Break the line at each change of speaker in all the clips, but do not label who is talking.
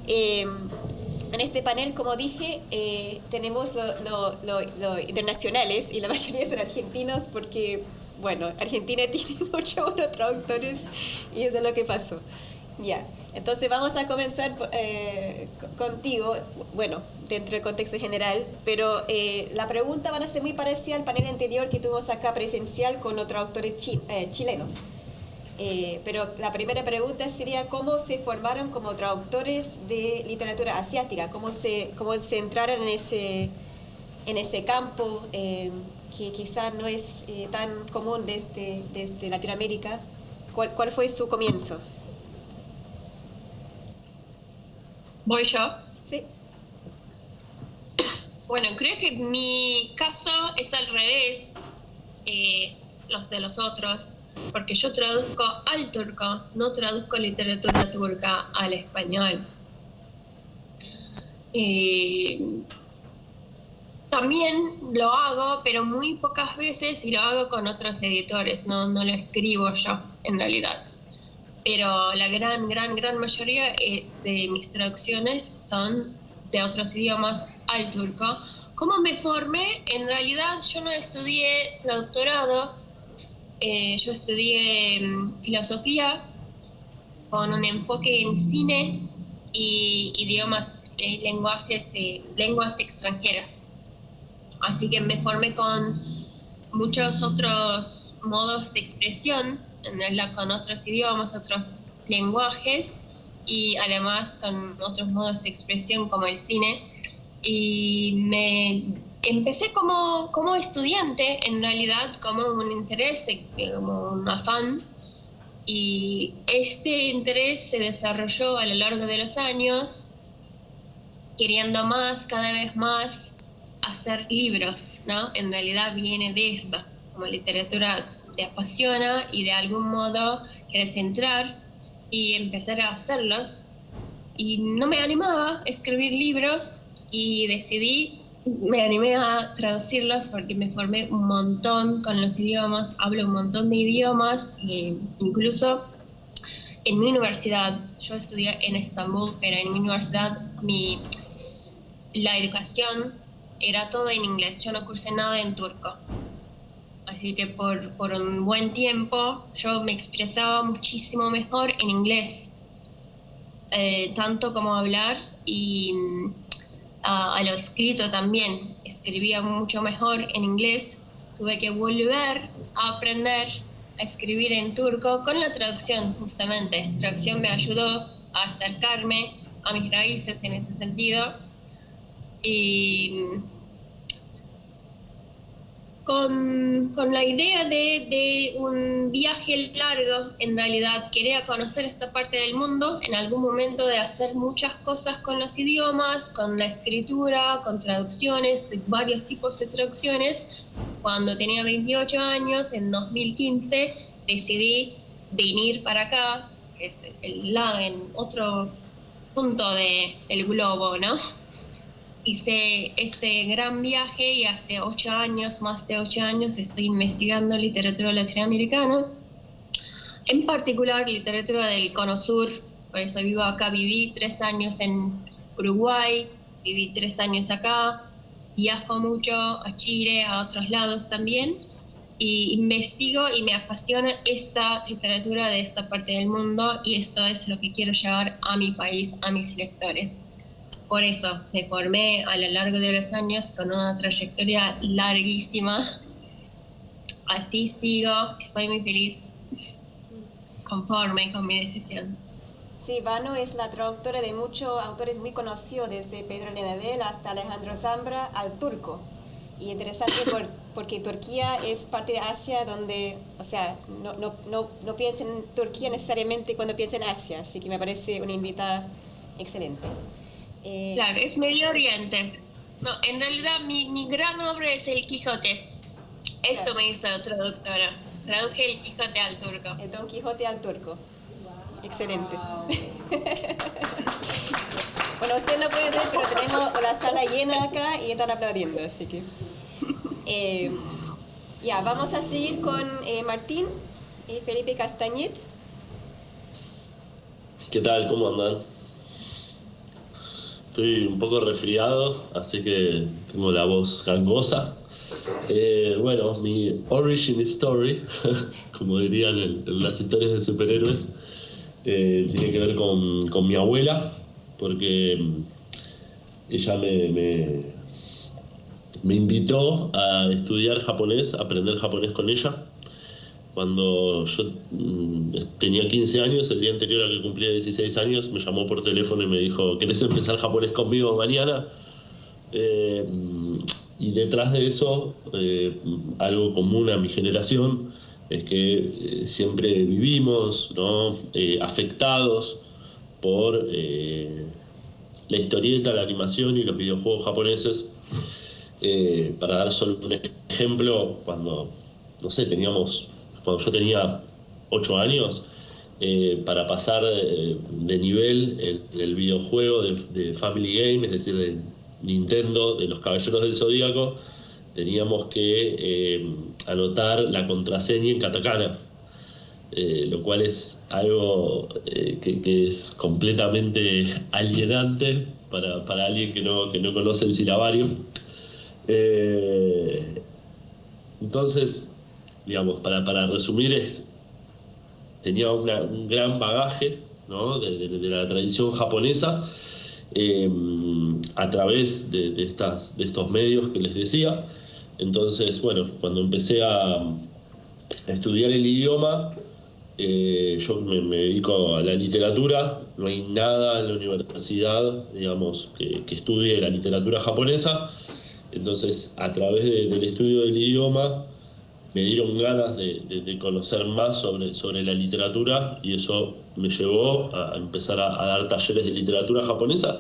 En este panel, como dije, tenemos los internacionales y la mayoría son argentinos porque, bueno, Argentina tiene muchos buenos traductores y eso es lo que pasó. Ya, entonces vamos a comenzar contigo, bueno, dentro del contexto general, pero la pregunta van a ser muy parecida al panel anterior que tuvimos acá presencial con los traductores chilenos. Pero la primera pregunta sería cómo se formaron como traductores de literatura asiática, cómo se entraron en ese campo que quizás no es tan común desde Latinoamérica. ¿Cuál fue su comienzo?
¿Voy yo?
Sí.
Bueno, creo que mi caso es al revés, los de los otros, porque yo traduzco al turco, no traduzco literatura turca al español. También lo hago, pero muy pocas veces, y lo hago con otros editores, no lo escribo yo en realidad. Pero la gran mayoría de mis traducciones son de otros idiomas al turco. ¿Cómo me formé? En realidad yo no estudié traductorado, yo estudié filosofía con un enfoque en cine y idiomas, lenguas extranjeras. Así que me formé con muchos otros modos de expresión, con otros idiomas, otros lenguajes y además con otros modos de expresión como el cine. Y me empecé como estudiante, en realidad, como un interés, como un afán. Y este interés se desarrolló a lo largo de los años, queriendo más, cada vez más, hacer libros, ¿no? En realidad viene de esto, como literatura te apasiona y de algún modo quieres entrar y empezar a hacerlos. Y no me animaba a escribir libros y me animé a traducirlos porque me formé un montón con los idiomas, hablo un montón de idiomas, e incluso en mi universidad, yo estudié en Estambul, pero en mi universidad la educación era todo en inglés, yo no cursé nada en turco. Así que por un buen tiempo yo me expresaba muchísimo mejor en inglés, tanto como hablar y a lo escrito también. Escribía mucho mejor en inglés, tuve que volver a aprender a escribir en turco con la traducción justamente. La traducción me ayudó a acercarme a mis raíces en ese sentido. Y con la idea de un viaje largo, en realidad quería conocer esta parte del mundo, en algún momento de hacer muchas cosas con los idiomas, con la escritura, con traducciones, varios tipos de traducciones. Cuando tenía 28 años, en 2015, decidí venir para acá, que es en otro punto del globo, ¿no? Hice este gran viaje y hace 8 años, más de 8 años, estoy investigando literatura latinoamericana, en particular literatura del Cono Sur, por eso vivo acá, viví 3 años en Uruguay, viví 3 años acá, viajo mucho a Chile, a otros lados también, y investigo y me apasiona esta literatura de esta parte del mundo y esto es lo que quiero llevar a mi país, a mis lectores. Por eso me formé a lo largo de los años con una trayectoria larguísima. Así sigo, estoy muy feliz, conforme con mi decisión.
Sí, Vano es la traductora de muchos autores muy conocidos, desde Pedro Lemebel hasta Alejandro Zambra al turco. Y interesante porque Turquía es parte de Asia donde, o sea, no piensen en Turquía necesariamente cuando piensen en Asia, así que me parece una invitada excelente.
Claro, es Medio Oriente. No, en realidad mi gran obra es El Quijote. Esto
Claro.
me hizo traductora. Traduje El Quijote al turco.
El Don Quijote al turco. Excelente. Bueno, ustedes no pueden ver, pero tenemos la sala llena acá y están aplaudiendo, así que... ya, vamos a seguir con Martín y Felipe Castañet.
¿Qué tal? ¿Cómo andan? Estoy un poco resfriado, así que tengo la voz gangosa. Bueno, mi origin story, como dirían en las historias de superhéroes, tiene que ver con mi abuela, porque ella me invitó a estudiar japonés, a aprender japonés con ella. Cuando yo tenía 15 años, el día anterior a que cumplía 16 años, me llamó por teléfono y me dijo: ¿querés empezar japonés conmigo mañana? Eh, y detrás de eso, algo común a mi generación, es que siempre vivimos, ¿no? Afectados por la historieta, la animación y los videojuegos japoneses. Para dar solo un ejemplo, no sé, cuando yo tenía 8 años, para pasar de nivel el videojuego de Family Game, es decir, de Nintendo, de los Caballeros del Zodíaco, teníamos que anotar la contraseña en katakana, lo cual es algo que es completamente alienante para alguien que no conoce el silabario. Eh, entonces, digamos, para resumir, tenía un gran bagaje, ¿no? de la tradición japonesa, eh, a través de estos medios que les decía. Entonces, bueno, cuando empecé a estudiar el idioma, yo me dedico a la literatura. No hay nada en la universidad, digamos, que estudie la literatura japonesa. Entonces, a través del estudio del idioma, me dieron ganas de conocer más sobre la literatura, y eso me llevó a empezar a dar talleres de literatura japonesa,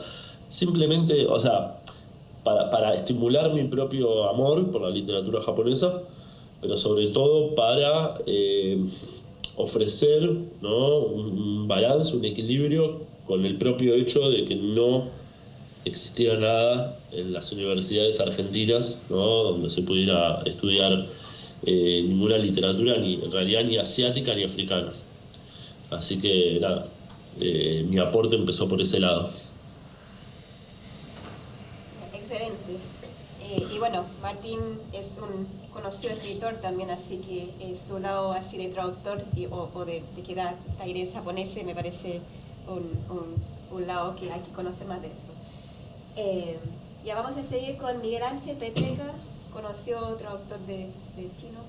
simplemente, o sea, para estimular mi propio amor por la literatura japonesa, pero sobre todo para ofrecer, ¿no? un balance, un equilibrio con el propio hecho de que no existía nada en las universidades argentinas, ¿no? donde se pudiera estudiar ninguna literatura, ni en realidad ni asiática ni africana. Así que nada, mi aporte empezó por ese lado.
Excelente. Y bueno, Martín es un conocido escritor también, así que su lado así de traductor o de que da talleres japoneses me parece un lado que hay que conocer más de eso. Ya vamos a seguir con Miguel Ángel Petreca, conocido traductor de chino.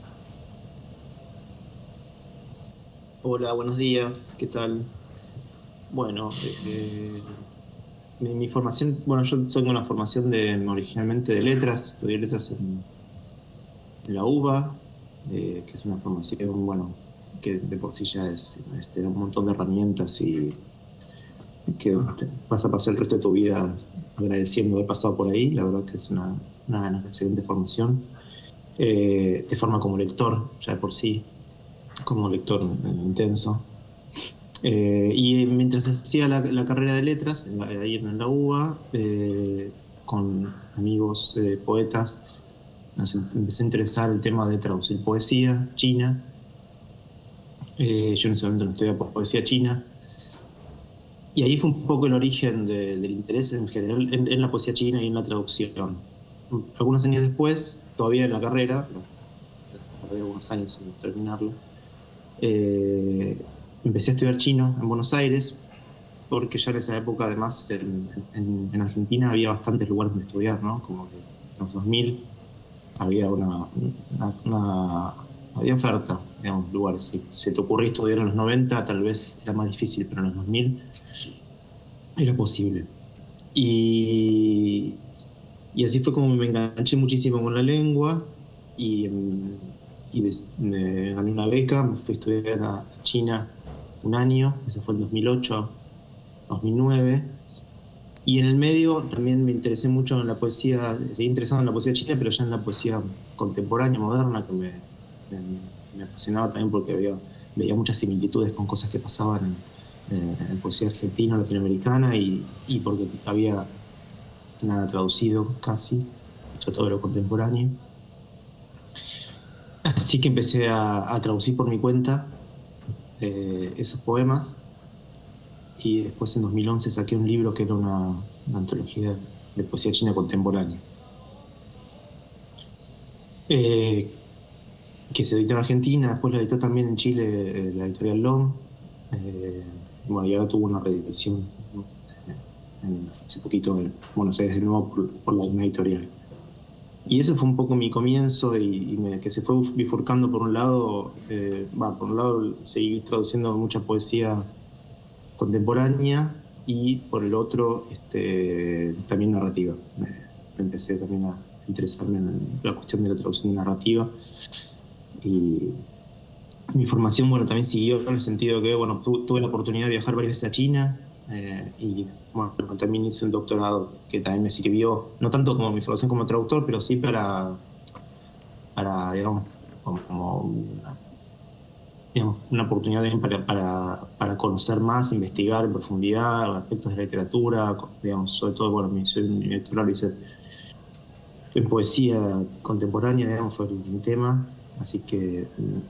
Hola, buenos días, ¿qué tal? Bueno, mi formación, bueno, yo tengo una formación originalmente de letras, estudié letras en la UBA, que es una formación, bueno, que de por sí ya te da un montón de herramientas y que vas a pasar el resto de tu vida agradeciendo haber pasado por ahí. La verdad que es una excelente formación. Te forma como lector, ya de por sí, como lector intenso. Y mientras hacía la carrera de letras, ahí en la UBA, con amigos poetas, empecé a interesar el tema de traducir poesía china. Yo en ese momento no estudiaba poesía china. Y ahí fue un poco el origen del interés en general en la poesía china y en la traducción. Algunos años después, todavía en la carrera, tardé algunos años en terminarlo, empecé a estudiar chino en Buenos Aires, porque ya en esa época, además, en Argentina había bastantes lugares donde estudiar, ¿no? Como que en los 2000 había había oferta, digamos, lugares. Si se te ocurría estudiar en los 90, tal vez era más difícil, pero en los 2000 era posible. Y así fue como me enganché muchísimo con la lengua y me gané una beca, me fui a estudiar a China un año, eso fue en 2008, 2009. Y en el medio también me interesé mucho en la poesía, seguí interesado en la poesía china, pero ya en la poesía contemporánea, moderna, que me apasionaba también porque veía muchas similitudes con cosas que pasaban en poesía argentina, latinoamericana, y porque había nada traducido casi, hecho todo lo contemporáneo. Así que empecé a traducir por mi cuenta esos poemas. y después en 2011 saqué un libro que era una antología de poesía china contemporánea, que se editó en Argentina, después la editó también en Chile la editorial Long. Bueno, y ahora tuvo una reedición hace poquito en Buenos Aires de nuevo por la misma editorial. Y eso fue un poco mi comienzo que se fue bifurcando por un lado, seguí traduciendo mucha poesía contemporánea y por el otro también narrativa. Empecé también a interesarme en la cuestión de la traducción narrativa y mi formación, bueno, también siguió en el sentido que, bueno, tuve la oportunidad de viajar varias veces a China y, bueno, también hice un doctorado que también me sirvió, no tanto como mi formación como traductor, pero sí para digamos, una oportunidad para conocer más, investigar en profundidad aspectos de la literatura, digamos, sobre todo, bueno, mi doctorado lo hice en poesía contemporánea, digamos, fue mi tema. Así que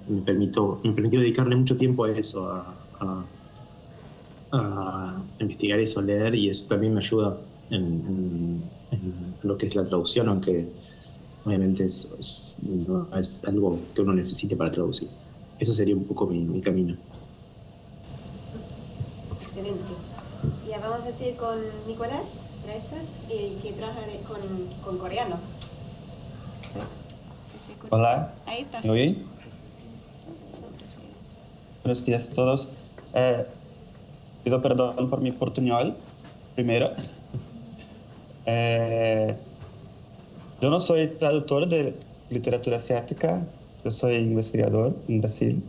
me permitió dedicarle mucho tiempo a eso, a investigar eso, a leer, y eso también me ayuda en lo que es la traducción, aunque obviamente no es algo que uno necesite para traducir. Eso sería un poco mi camino.
Excelente. Ya vamos a seguir con Nicolás Gracias, que trabaja con coreano.
Hola,
Ahí estás.
¿me oyen? Buenos días a todos. Pido perdón por mi portuñol, primero. Yo no soy traductor de literatura asiática, yo soy investigador en Brasil.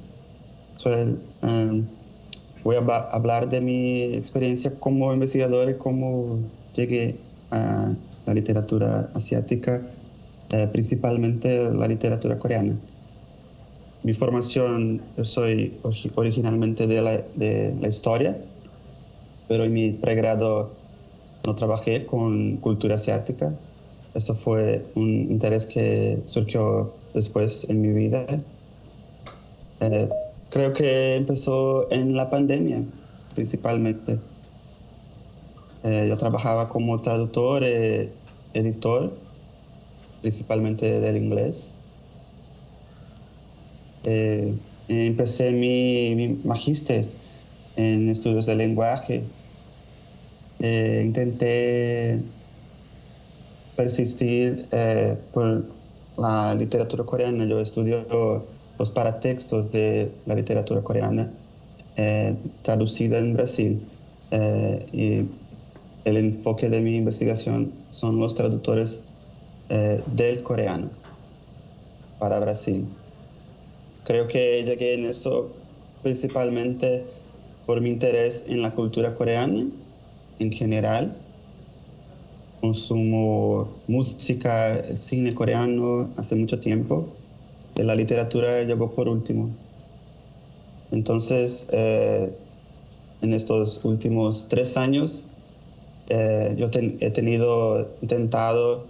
Voy a hablar de mi experiencia como investigador y cómo llegué a la literatura asiática, principalmente la literatura coreana. Mi formación, yo soy originalmente de la historia, pero en mi pregrado no trabajé con cultura asiática. Esto fue un interés que surgió después en mi vida. Creo que empezó en la pandemia, principalmente. Yo trabajaba como traductor, editor, principalmente del inglés. Empecé mi magíster en estudios de lenguaje. Intenté persistir por la literatura coreana. Yo estudio los paratextos de la literatura coreana traducida en Brasil. Y el enfoque de mi investigación son los traductores del coreano para Brasil. Creo que llegué en esto principalmente por mi interés en la cultura coreana en general. Consumo música, el cine coreano hace mucho tiempo. La literatura llegó por último. Entonces, en estos últimos 3 años, yo he intentado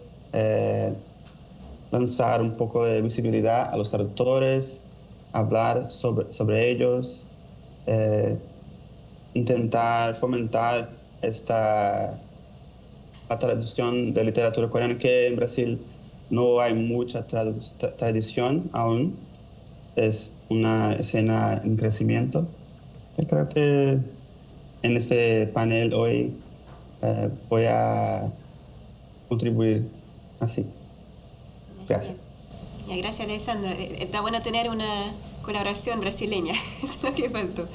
lanzar un poco de visibilidad a los traductores, hablar sobre ellos, intentar fomentar la traducción de literatura coreana, que en Brasil no hay mucha tradición aún. Es una escena en crecimiento. Yo creo que en este panel hoy voy a contribuir así. Gracias.
Ya, gracias, Alessandro. Está bueno tener una colaboración brasileña. Eso es lo que faltó.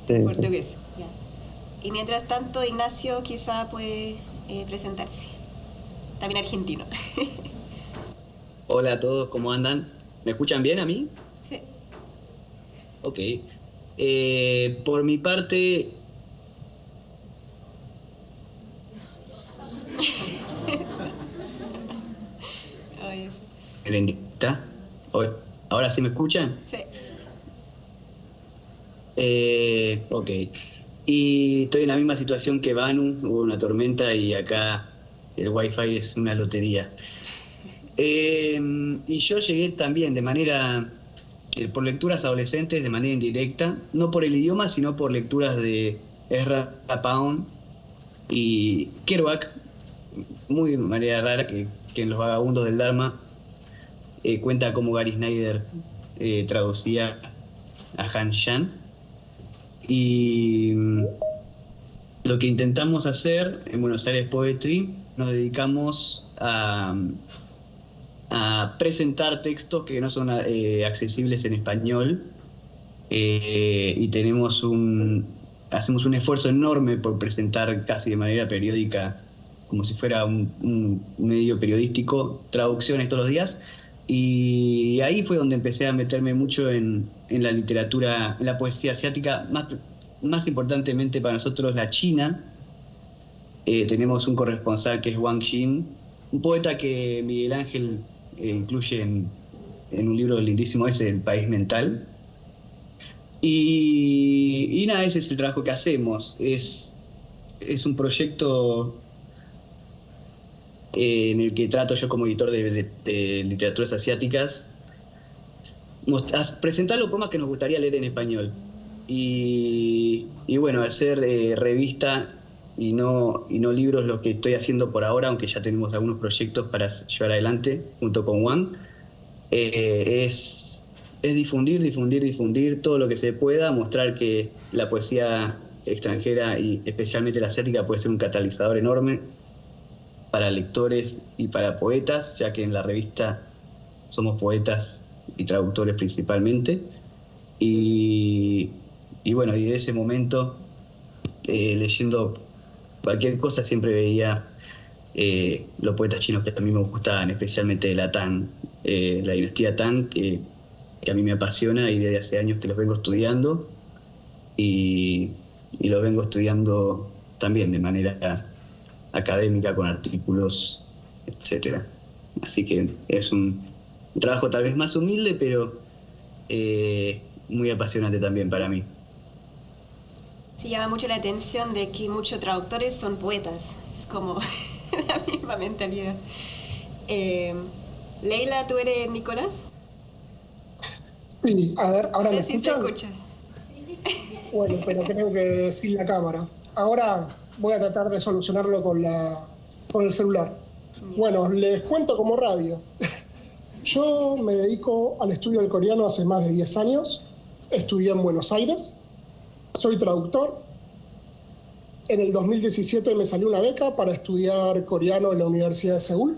En portugués. Sí. Ya. Y mientras tanto, Ignacio quizá puede presentarse. También argentino.
Hola a todos, ¿cómo andan? ¿Me escuchan bien a mí?
Sí.
Ok. Por mi parte... ¿Ahora sí me escuchan?
Sí.
Ok. Y estoy en la misma situación que Banu, hubo una tormenta y acá el wifi es una lotería. Y yo llegué también de manera, por lecturas adolescentes, de manera indirecta, no por el idioma, sino por lecturas de Ezra Pound y Kerouac, muy de manera rara, que en Los Vagabundos del Dharma cuenta cómo Gary Snyder traducía a Han Shan. Y lo que intentamos hacer en Buenos Aires Poetry, nos dedicamos a presentar textos que no son accesibles en español, y hacemos un esfuerzo enorme por presentar casi de manera periódica, como si fuera un medio periodístico, traducciones todos los días. Y ahí fue donde empecé a meterme mucho en la literatura, en la poesía asiática, más importantemente para nosotros la china. Tenemos un corresponsal que es Wang Xin, un poeta que Miguel Ángel incluye en un libro lindísimo, es El País Mental. Y nada, ese es el trabajo que hacemos. Es un proyecto en el que trato yo como editor de literaturas asiáticas presentar los poemas que nos gustaría leer en español y bueno, hacer revista y no libros, lo que estoy haciendo por ahora, aunque ya tenemos algunos proyectos para llevar adelante junto con Juan. Es difundir todo lo que se pueda, mostrar que la poesía extranjera y especialmente la asiática puede ser un catalizador enorme para lectores y para poetas, ya que en la revista somos poetas y traductores principalmente. Y bueno, y de ese momento, leyendo cualquier cosa, siempre veía los poetas chinos que a mí me gustaban, especialmente la Tang, la dinastía Tang, que a mí me apasiona y desde hace años que los vengo estudiando, y los vengo estudiando también de manera académica, con artículos, etcétera. Así que es un trabajo tal vez más humilde, pero muy apasionante también para mí.
Sí, llama mucho la atención de que muchos traductores son poetas. Es como la misma mentalidad. Leila, ¿tú eres Nicolás?
Sí, a ver, ¿ahora me
Sí,
escuchan?
se escucha.
Bueno, pero creo que sin la cámara. Ahora voy a tratar de solucionarlo con el celular. Bueno, les cuento como radio. Yo me dedico al estudio del coreano hace más de 10 años. Estudié en Buenos Aires. Soy traductor. En el 2017 me salió una beca para estudiar coreano en la Universidad de Seúl.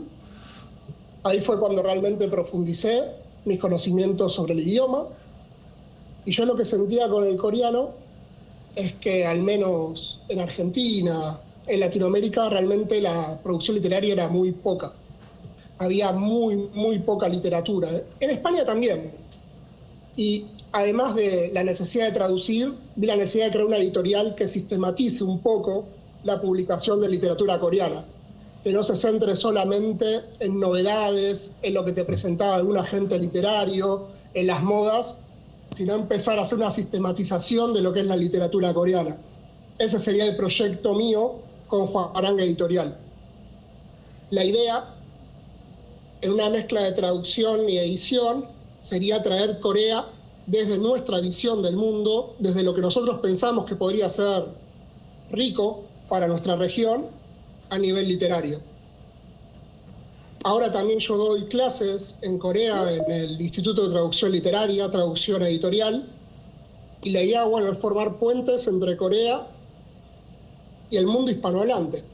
Ahí fue cuando realmente profundicé mis conocimientos sobre el idioma. Y yo lo que sentía con el coreano es que, al menos en Argentina, en Latinoamérica, realmente la producción literaria era muy poca. Había muy poca literatura. En España también. Y además de la necesidad de traducir, vi la necesidad de crear una editorial que sistematice un poco la publicación de literatura coreana, que no se centre solamente en novedades, en lo que te presentaba algún agente literario, en las modas, sino empezar a hacer una sistematización de lo que es la literatura coreana. Ese sería el proyecto mío con Juaranga Editorial. La idea, en una mezcla de traducción y edición, sería traer Corea desde nuestra visión del mundo, desde lo que nosotros pensamos que podría ser rico para nuestra región a nivel literario. Ahora también yo doy clases en Corea en el Instituto de Traducción Literaria, Traducción Editorial, y la idea, bueno, es formar puentes entre Corea y el mundo hispanohablante.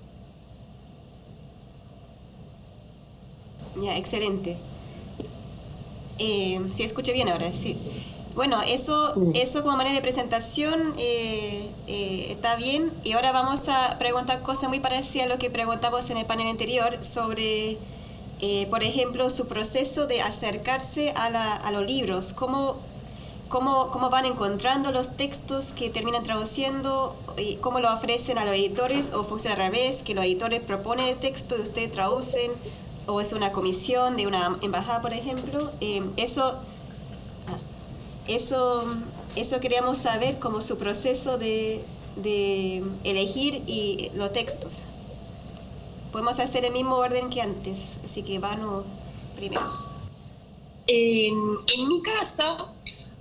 Ya, excelente. Sí, escuché bien ahora, sí. Bueno, eso como manera de presentación está bien. Y ahora vamos a preguntar cosas muy parecidas a lo que preguntamos en el panel anterior sobre, por ejemplo, su proceso de acercarse a los libros. ¿Cómo van encontrando los textos que terminan traduciendo? Y ¿cómo lo ofrecen a los editores? ¿O funciona al revés, que los editores proponen el texto y ustedes traducen? ¿O es una comisión de una embajada, por ejemplo? Eso queríamos saber, como su proceso de elegir y los textos. Podemos hacer el mismo orden que antes, así que Vanu primero.
En mi caso,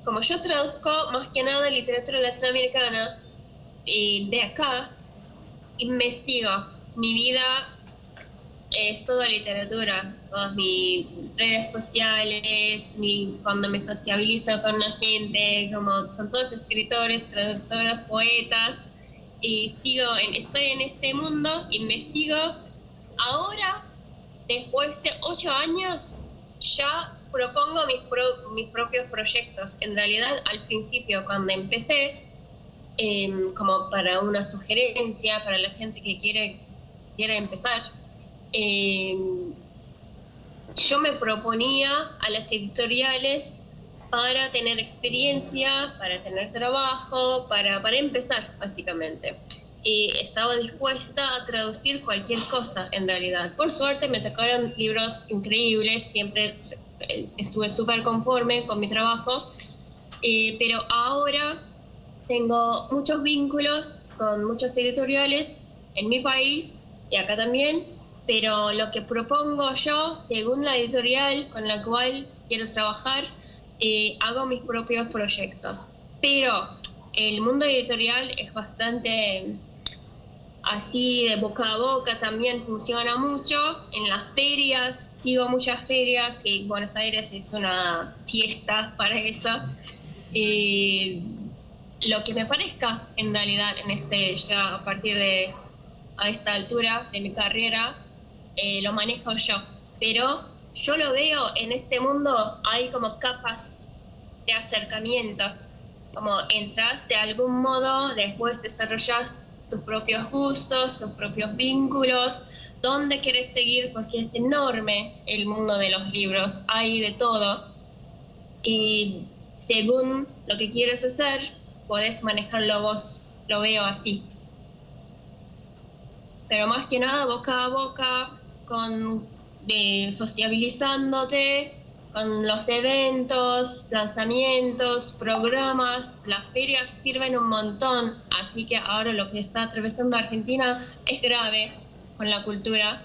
como yo traduzco más que nada literatura latinoamericana, de acá investigo. Mi vida es toda literatura, todas mis redes sociales, cuando me sociabilizo con la gente, como son todos escritores, traductores, poetas, y estoy en este mundo, investigo. Ahora, después de 8 años, ya propongo mis propios proyectos. En realidad, al principio, cuando empecé, como para una sugerencia para la gente que quiere empezar, yo me proponía a las editoriales para tener experiencia, para tener trabajo, para empezar, básicamente. Y estaba dispuesta a traducir cualquier cosa, en realidad. Por suerte me tocaron libros increíbles, siempre estuve súper conforme con mi trabajo, pero ahora tengo muchos vínculos con muchos editoriales en mi país y acá también, pero lo que propongo yo, según la editorial con la cual quiero trabajar, hago mis propios proyectos. Pero el mundo editorial es bastante así, de boca a boca, también funciona mucho. En las ferias, sigo muchas ferias, y Buenos Aires es una fiesta para eso. Lo que me parezca, en realidad, ya a partir de a esta altura de mi carrera, lo manejo yo. Pero yo lo veo en este mundo, hay como capas de acercamiento. Como entras de algún modo, después desarrollas tus propios gustos, tus propios vínculos, dónde quieres seguir, porque es enorme el mundo de los libros, hay de todo. Y según lo que quieres hacer, podés manejarlo vos, lo veo así. Pero más que nada, boca a boca, sociabilizándote, con los eventos, lanzamientos, programas. Las ferias sirven un montón, así que ahora lo que está atravesando Argentina es grave con la cultura.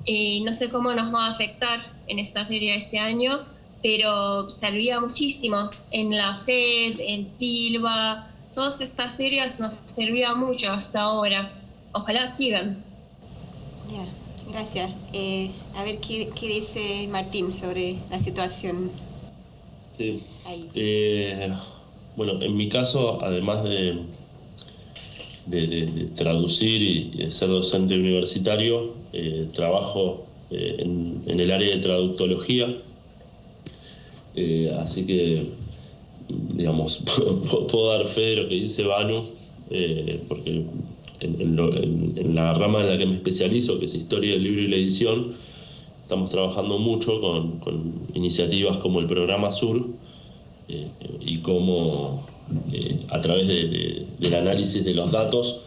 No sé cómo nos va a afectar en esta feria este año, pero servía muchísimo en la FED, en Pilva, todas estas ferias nos servía mucho hasta ahora. Ojalá sigan.
Ya, gracias. A ver qué dice Martín sobre la situación.
Sí.
Ahí.
Bueno, en mi caso, además de traducir y de ser docente universitario, trabajo en el área de traductología. Así que, digamos, puedo dar fe de lo que dice Banu, porque en la rama en la que me especializo, que es Historia del Libro y la Edición, estamos trabajando mucho con iniciativas como el Programa Sur, y cómo a través del análisis de los datos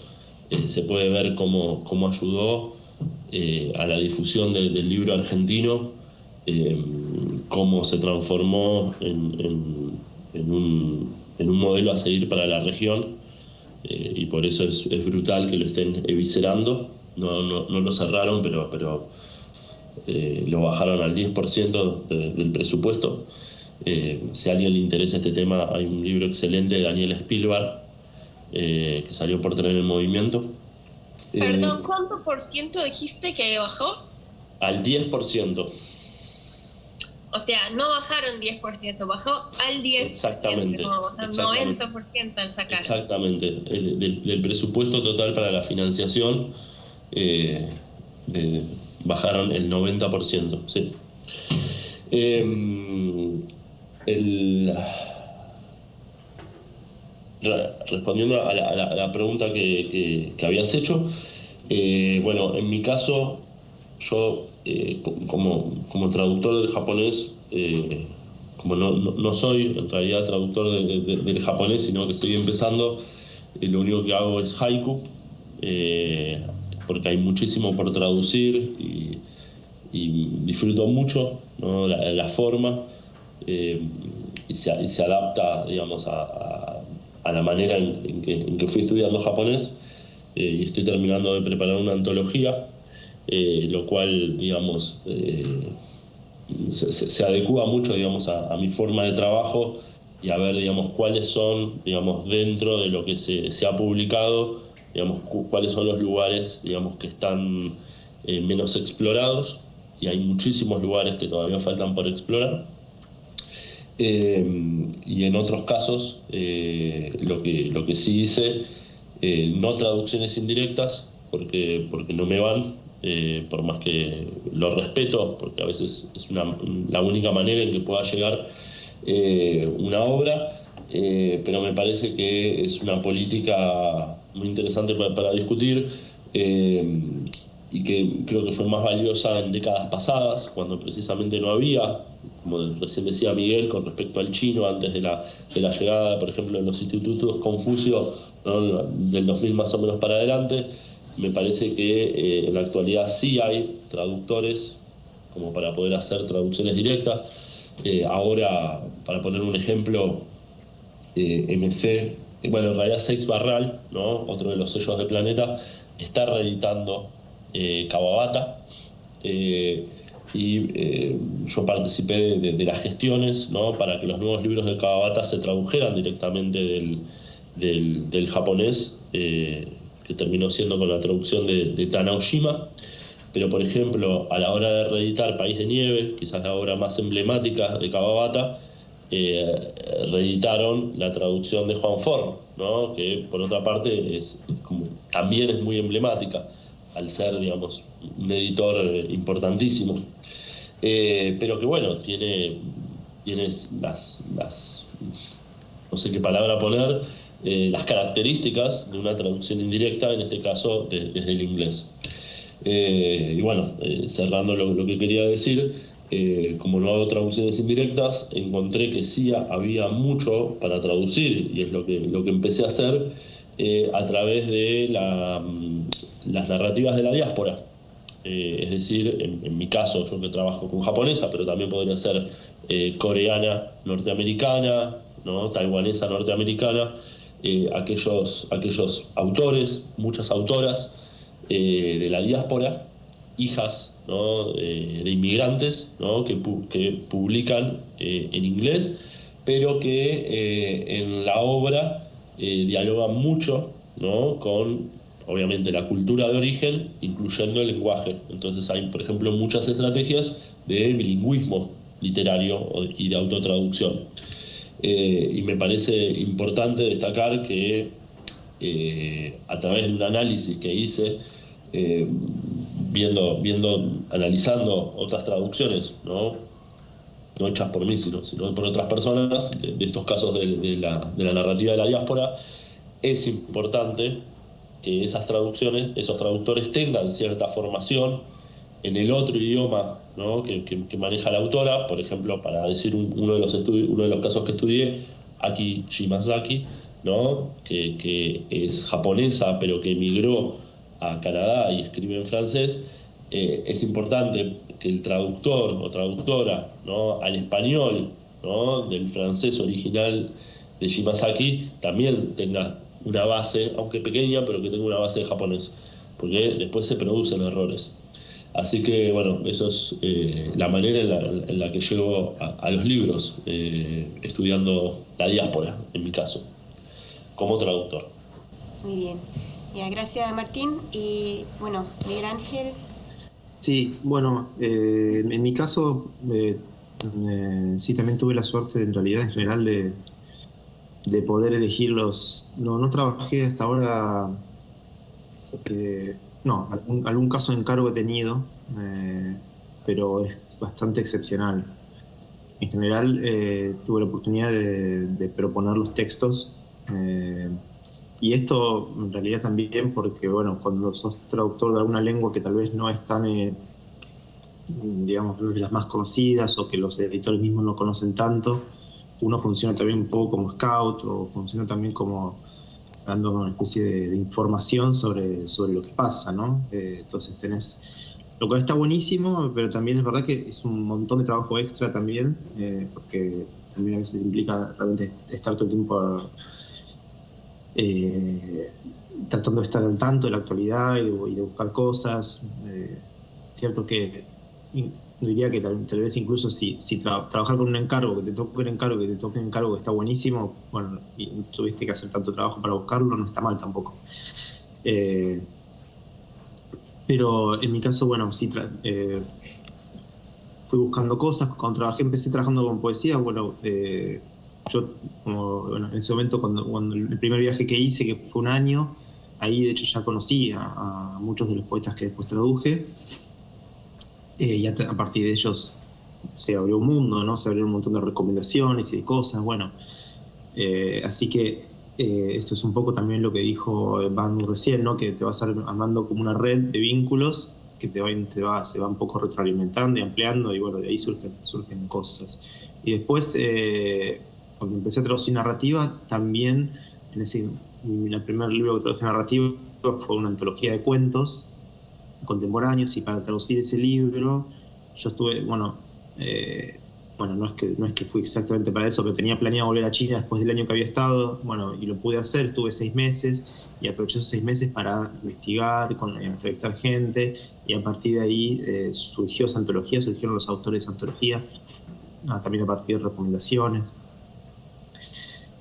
se puede ver cómo ayudó a la difusión del libro argentino, cómo se transformó en un modelo a seguir para la región, y por eso es brutal que lo estén eviscerando. No lo cerraron, pero lo bajaron al 10% del presupuesto. Si a alguien le interesa este tema, hay un libro excelente de Daniel Spielberg, que salió por Tren en Movimiento.
Perdón, ¿cuánto por ciento dijiste que bajó?
Al 10%.
O sea, no bajaron 10%, bajó al 10%.
Exactamente.
Como bajaron 90% al sacar.
Exactamente. Del presupuesto total para la financiación, bajaron el 90%. Sí. Respondiendo a la pregunta que habías hecho, bueno, en mi caso, yo como traductor del japonés, como no soy en realidad traductor del japonés, sino que estoy empezando, lo único que hago es haiku, porque hay muchísimo por traducir y disfruto mucho, ¿no? la forma, y se adapta, digamos, a la manera en que fui estudiando japonés, y estoy terminando de preparar una antología, lo cual, digamos, se adecúa mucho, digamos, a mi forma de trabajo a ver, digamos, cuáles son, digamos, dentro de lo que se ha publicado, digamos, cuáles son los lugares, digamos, que están menos explorados, y hay muchísimos lugares que todavía faltan por explorar. Y en otros casos, lo que sí hice, no traducciones indirectas, porque no me van, por más que lo respeto, porque a veces es la única manera en que pueda llegar una obra, pero me parece que es una política muy interesante para discutir, y que creo que fue más valiosa en décadas pasadas, cuando precisamente no había, como recién decía Miguel, con respecto al chino, antes de la llegada, por ejemplo, de los institutos Confucio, ¿no?, del 2000 más o menos para adelante. Me parece que en la actualidad sí hay traductores como para poder hacer traducciones directas. Ahora, para poner un ejemplo, MC, bueno, en realidad Seix Barral, ¿no?, otro de los sellos de Planeta, está reeditando Kawabata, yo participé de las gestiones, ¿no?, para que los nuevos libros de Kawabata se tradujeran directamente del japonés, que terminó siendo con la traducción de Tanaoshima. Pero, por ejemplo, a la hora de reeditar País de Nieve, quizás la obra más emblemática de Kawabata, reeditaron la traducción de Juan Forn, ¿no?, que por otra parte también es muy emblemática, al ser, digamos, un editor importantísimo. Pero que, bueno, tiene las no sé qué palabra poner, las características de una traducción indirecta, en este caso desde el inglés. Y bueno, cerrando lo que quería decir, como no hago traducciones indirectas, encontré que sí había mucho para traducir, y es lo que empecé a hacer a través de las narrativas de la diáspora. Es decir, en mi caso, yo que trabajo con japonesa, pero también podría ser coreana norteamericana, ¿no?, taiwanesa norteamericana, aquellos autores, muchas autoras de la diáspora, hijas, ¿no?, de inmigrantes, ¿no?, que publican en inglés, pero que en la obra dialogan mucho, ¿no?, con, obviamente, la cultura de origen, incluyendo el lenguaje. Entonces hay, por ejemplo, muchas estrategias de bilingüismo literario y de autotraducción. Y me parece importante destacar que a través de un análisis que hice, analizando otras traducciones, no hechas por mí, sino por otras personas, de estos casos de la narrativa de la diáspora, es importante que esas traducciones, esos traductores tengan cierta formación en el otro idioma, ¿no?, que maneja la autora. Por ejemplo, para decir uno de los casos que estudié, Aki Shimazaki, ¿no?, que es japonesa pero que emigró a Canadá y escribe en francés. Es importante que el traductor o traductora, ¿no?, al español, ¿no?, del francés original de Shimazaki también tenga una base, aunque pequeña, pero que tenga una base de japonés, porque después se producen errores. Así que, bueno, eso es la manera en la que llego a los libros, estudiando la diáspora, en mi caso, como traductor.
Muy bien. Ya, gracias, Martín. Y, bueno, Miguel Ángel.
Sí, bueno, en mi caso, sí, también tuve la suerte, en realidad, en general, de poder elegir no trabajé hasta ahora, no, algún caso de encargo he tenido, pero es bastante excepcional. En general, tuve la oportunidad de proponer los textos, y esto en realidad también porque, bueno, cuando sos traductor de alguna lengua que tal vez no es tan, digamos, de las más conocidas, o que los editores mismos no conocen tanto, uno funciona también un poco como scout, o funciona también como dando una especie de información sobre lo que pasa, ¿no? Entonces tenés, lo cual está buenísimo, pero también es verdad que es un montón de trabajo extra también, porque también a veces implica realmente estar todo el tiempo tratando de estar al tanto de la actualidad y de buscar cosas. Cierto que diría que tal vez incluso si trabajar con un encargo, que te toque un encargo, que está buenísimo, bueno, y tuviste que hacer tanto trabajo para buscarlo, no está mal tampoco. Pero en mi caso, bueno, sí, fui buscando cosas. Cuando empecé trabajando con poesía, bueno, yo, bueno, en ese momento, cuando el primer viaje que hice, que fue un año, ahí de hecho ya conocí a muchos de los poetas que después traduje. Y a partir de ellos se abrió un mundo, ¿no? Se abrió un montón de recomendaciones y de cosas, bueno. Así que esto es un poco también lo que dijo Van recién, ¿no? Que te vas armando como una red de vínculos que se va un poco retroalimentando y ampliando, y bueno, de ahí surgen cosas. Y después, cuando empecé a traducir narrativa, también el primer libro que traduje narrativa fue una antología de cuentos contemporáneos, y para traducir ese libro yo estuve, bueno, no es que fui exactamente para eso, pero tenía planeado volver a China después del año que había estado, bueno, y lo pude hacer. Estuve 6 meses y aproveché esos 6 meses para investigar, entrevistar gente, y a partir de ahí surgió esa antología, surgieron los autores de esa antología, también a partir de recomendaciones.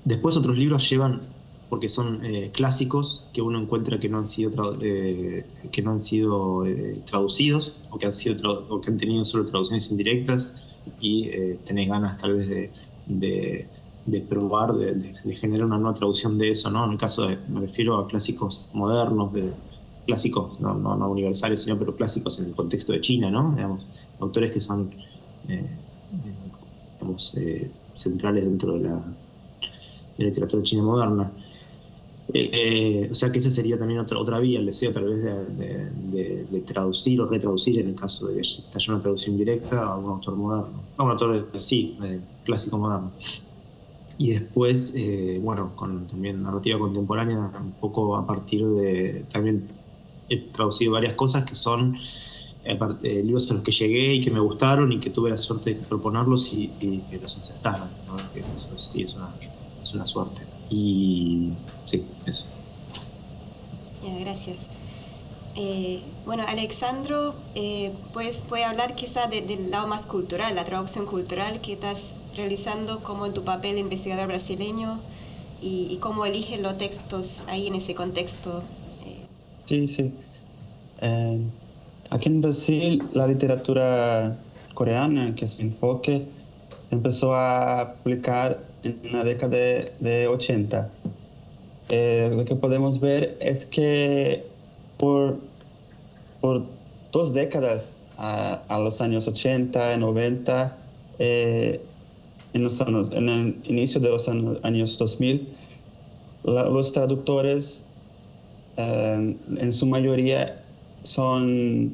Después otros libros llevan, porque son clásicos que uno encuentra que no han sido traducidos, o que han tenido solo traducciones indirectas, y tenés ganas tal vez de probar, de generar una nueva traducción de eso, ¿no? En el caso me refiero a clásicos modernos, clásicos no universales, sino pero clásicos en el contexto de China, ¿no? Digamos, autores que son centrales dentro de la literatura china moderna. O sea que esa sería también otra vía, el deseo tal vez de traducir o retraducir, en el caso de que haya una traducción directa, a un autor moderno, a un autor clásico moderno. Y después, bueno, con también narrativa contemporánea, un poco a partir de, también he traducido varias cosas que son libros a los que llegué y que me gustaron y que tuve la suerte de proponerlos y que los aceptaron, ¿no? Que eso sí es una suerte. Y sí, eso.
Ya, gracias. Bueno, Alexandro, pues puede hablar quizá del lado más cultural, la traducción cultural que estás realizando como en tu papel de investigador brasileño, y cómo eliges los textos ahí en ese contexto.
Sí. Aquí en Brasil, la literatura coreana, que es mi enfoque, empezó a publicar en la década de 80. Lo que podemos ver es que por 2 décadas, a los años 80 y 90, en el inicio de los años 2000, los traductores, en su mayoría, son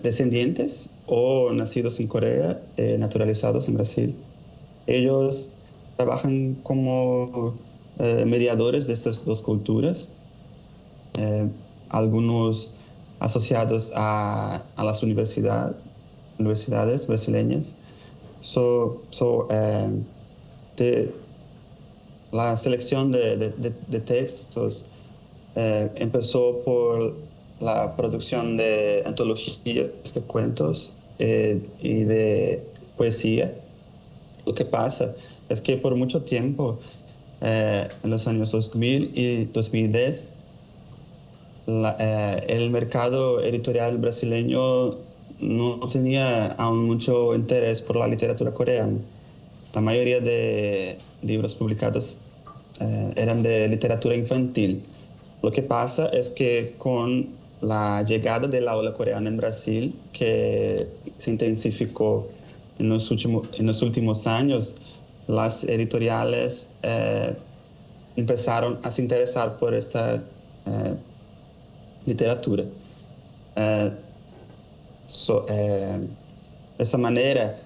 descendientes o nacidos en Corea, naturalizados en Brasil. Ellos trabajan como mediadores de estas dos culturas, algunos asociados a las universidades brasileñas. La selección de textos empezó por la producción de antologías de cuentos y de poesía. Lo que pasa es que por mucho tiempo, en los años 2000 y 2010, el mercado editorial brasileño no tenía aún mucho interés por la literatura coreana. La mayoría de libros publicados eran de literatura infantil. Lo que pasa es que con la llegada de la ola coreana en Brasil, que se intensificó en los últimos años, las editoriales empezaron a se interesar por esta literatura. De esta manera,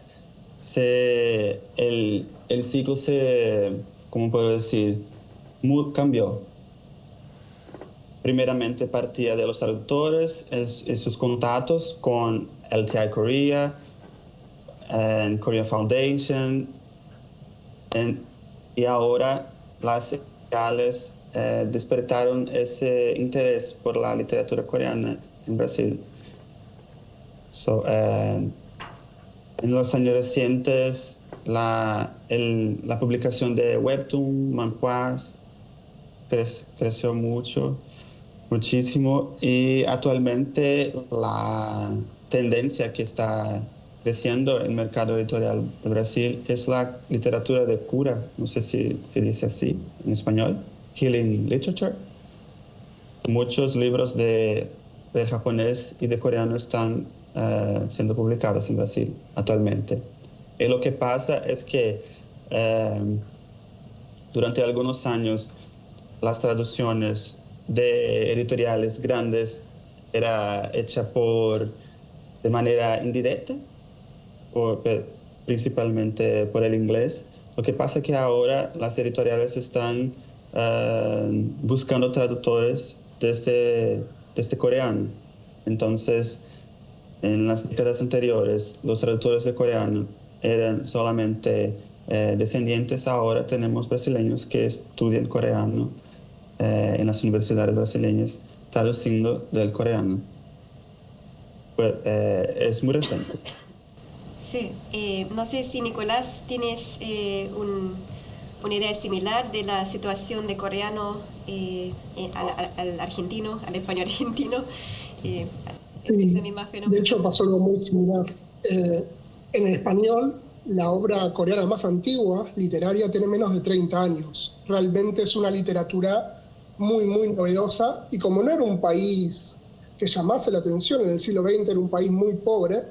el ciclo ¿cómo puedo decir?, cambió. Primeramente partía de los traductores en sus contactos con LTI Korea, en Korea Foundation, y ahora las editoriales despertaron ese interés por la literatura coreana en Brasil. En los años recientes, la publicación de webtoon, manhwas, creció muchísimo, y actualmente la tendencia que está creciendo en el mercado editorial de Brasil es la literatura de cura, no sé si se dice así en español, healing literature. Muchos libros de japonés y de coreano están siendo publicados en Brasil actualmente. Y lo que pasa es que durante algunos años las traducciones de editoriales grandes era hecha de manera indirecta, principalmente por el inglés. Lo que pasa es que ahora las editoriales están buscando traductores desde coreano. Entonces, en las décadas anteriores, los traductores de coreano eran solamente descendientes. Ahora tenemos brasileños que estudian coreano en las universidades brasileñas, traduciendo del coreano. Pues, es muy reciente.
Sí, no sé si Nicolás tienes una idea similar de la situación de coreano al argentino, al español argentino.
Sí, de hecho pasó algo muy similar. En el español, la obra coreana más antigua, literaria, tiene menos de 30 años. Realmente es una literatura muy, muy novedosa, y como no era un país que llamase la atención en el siglo XX, era un país muy pobre,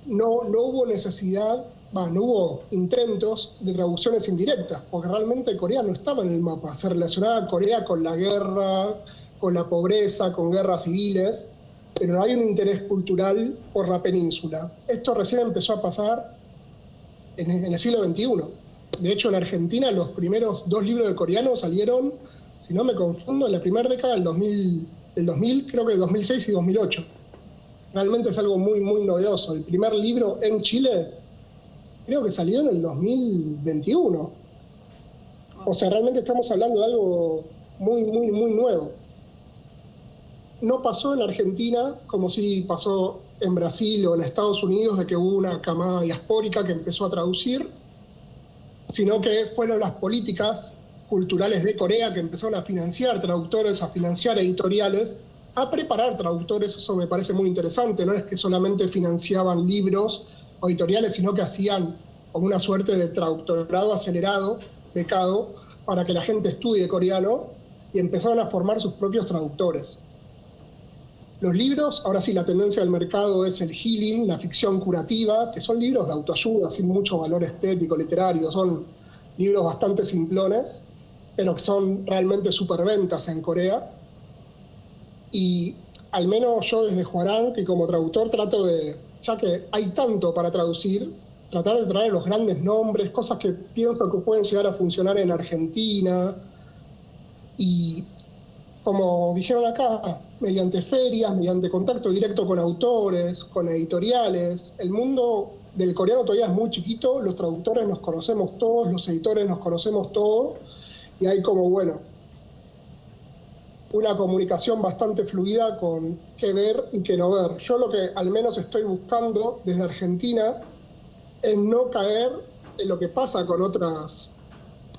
no hubo necesidad, no hubo intentos de traducciones indirectas, porque realmente Corea no estaba en el mapa. Se relacionaba Corea con la guerra, con la pobreza, con guerras civiles, pero no hay un interés cultural por la península. Esto recién empezó a pasar en el siglo XXI. De hecho, en Argentina los primeros 2 libros de coreano salieron, si no me confundo, en la primera década del 2000, creo que 2006 y 2008. Realmente es algo muy, muy novedoso. El primer libro en Chile creo que salió en el 2021. O sea, realmente estamos hablando de algo muy, muy, muy nuevo. No pasó en Argentina como sí pasó en Brasil o en Estados Unidos, de que hubo una camada diaspórica que empezó a traducir, sino que fueron las políticas culturales de Corea que empezaron a financiar traductores, a financiar editoriales, a preparar traductores. Eso me parece muy interesante. No es que solamente financiaban libros o editoriales, sino que hacían como una suerte de traductorado acelerado, becado, para que la gente estudie coreano, y empezaron a formar sus propios traductores. Los libros, ahora sí, la tendencia del mercado es el healing, la ficción curativa, que son libros de autoayuda sin mucho valor estético, literario. Son libros bastante simplones, pero que son realmente superventas en Corea. Y al menos yo desde Hwarang, que como traductor trato de, ya que hay tanto para traducir, tratar de traer los grandes nombres, cosas que pienso que pueden llegar a funcionar en Argentina. Y como dijeron acá, mediante ferias, mediante contacto directo con autores, con editoriales. El mundo del coreano todavía es muy chiquito, los traductores nos conocemos todos, los editores nos conocemos todos, y hay como, bueno, una comunicación bastante fluida con qué ver y qué no ver. Yo lo que al menos estoy buscando desde Argentina es no caer en lo que pasa con otras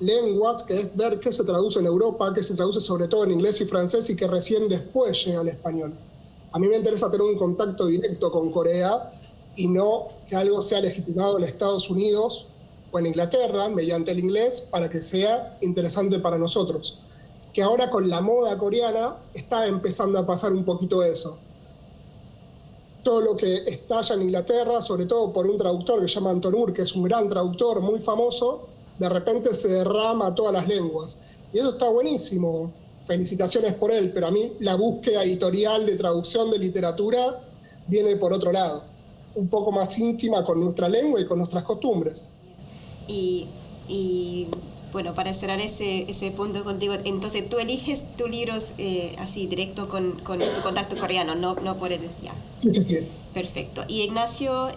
lenguas, que es ver qué se traduce en Europa, qué se traduce sobre todo en inglés y francés, y que recién después llega al español. A mí me interesa tener un contacto directo con Corea y no que algo sea legitimado en Estados Unidos o en Inglaterra mediante el inglés para que sea interesante para nosotros. Que ahora con la moda coreana está empezando a pasar un poquito eso. Todo lo que estalla en Inglaterra, sobre todo por un traductor que se llama Anton Ur, que es un gran traductor muy famoso, de repente se derrama a todas las lenguas. Y eso está buenísimo. Felicitaciones por él, pero a mí la búsqueda editorial de traducción de literatura viene por otro lado, un poco más íntima con nuestra lengua y con nuestras costumbres.
Y bueno, para cerrar ese punto contigo, entonces tú eliges tus libros así directo con tu contacto coreano, no por el... Ya.
Sí.
Perfecto. Y Ignacio,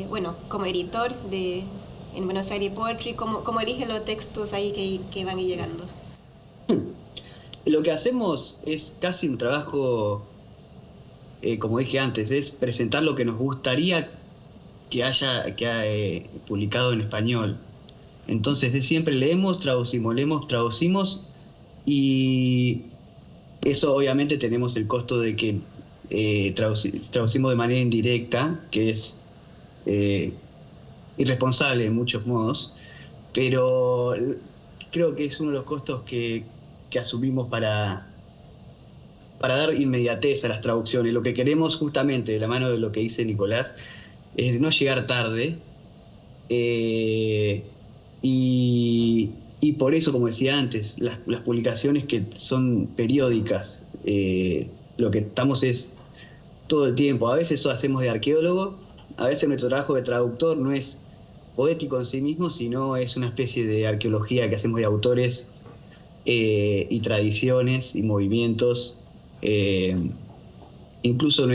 bueno, como editor en Buenos Aires Poetry, ¿cómo eliges los textos ahí que van llegando?
Lo que hacemos es casi un trabajo, como dije antes, es presentar lo que nos gustaría que haya publicado en español. Entonces, de siempre leemos, traducimos, y eso obviamente tenemos el costo de que traducimos de manera indirecta, que es irresponsable en muchos modos, pero creo que es uno de los costos que asumimos para dar inmediatez a las traducciones. Lo que queremos, justamente, de la mano de lo que dice Nicolás, es no llegar tarde, y por eso, como decía antes, las publicaciones que son periódicas, lo que estamos es todo el tiempo. A veces eso hacemos de arqueólogo, a veces nuestro trabajo de traductor no es poético en sí mismo, sino es una especie de arqueología que hacemos de autores y tradiciones y movimientos. Incluso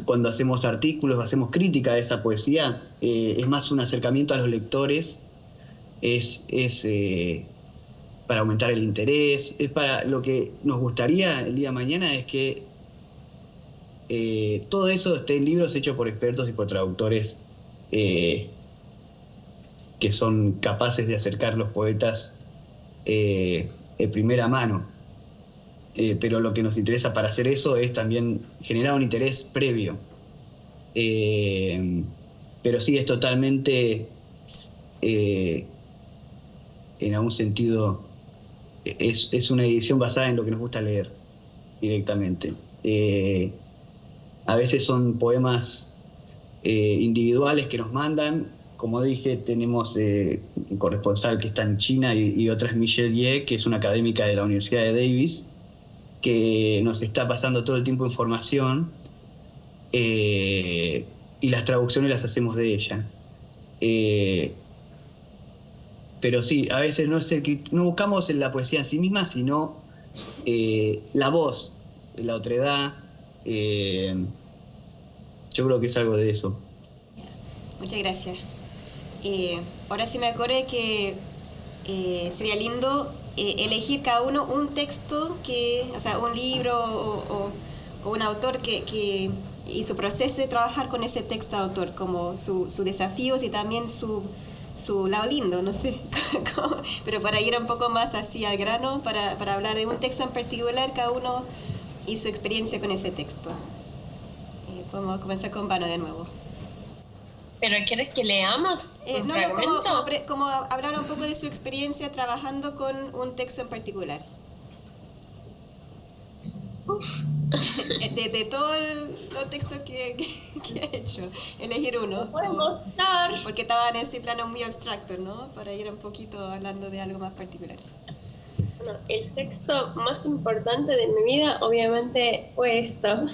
cuando hacemos artículos, hacemos crítica de esa poesía, es más un acercamiento a los lectores, es para aumentar el interés, es para lo que nos gustaría el día de mañana, es que todo eso esté en libros hechos por expertos y por traductores que son capaces de acercar los poetas de primera mano. Pero lo que nos interesa para hacer eso es también generar un interés previo. Pero sí, es totalmente, en algún sentido, es una edición basada en lo que nos gusta leer directamente. A veces son poemas individuales que nos mandan. Como dije, tenemos un corresponsal que está en China y otra es Michelle Ye, que es una académica de la Universidad de Davis, que nos está pasando todo el tiempo información, y las traducciones las hacemos de ella. Pero sí, a veces no buscamos en la poesía en sí misma, sino la voz, la otredad. Yo creo que es algo de eso.
Muchas gracias. Ahora sí me acordé que sería lindo elegir cada uno un texto, o sea, un libro o un autor y su proceso de trabajar con ese texto de autor, como sus desafíos y también su lado lindo, no sé, pero para ir un poco más así al grano, para hablar de un texto en particular, cada uno y su experiencia con ese texto. Podemos comenzar con Vano de nuevo.
¿Pero quieres que leamos un fragmento?
Como hablar un poco de su experiencia trabajando con un texto en particular. De todos los textos que he hecho, elegir uno.
Puedo mostrar.
Porque estaba en ese plano muy abstracto, ¿no? Para ir un poquito hablando de algo más particular.
Bueno, el texto más importante de mi vida, obviamente, fue esto.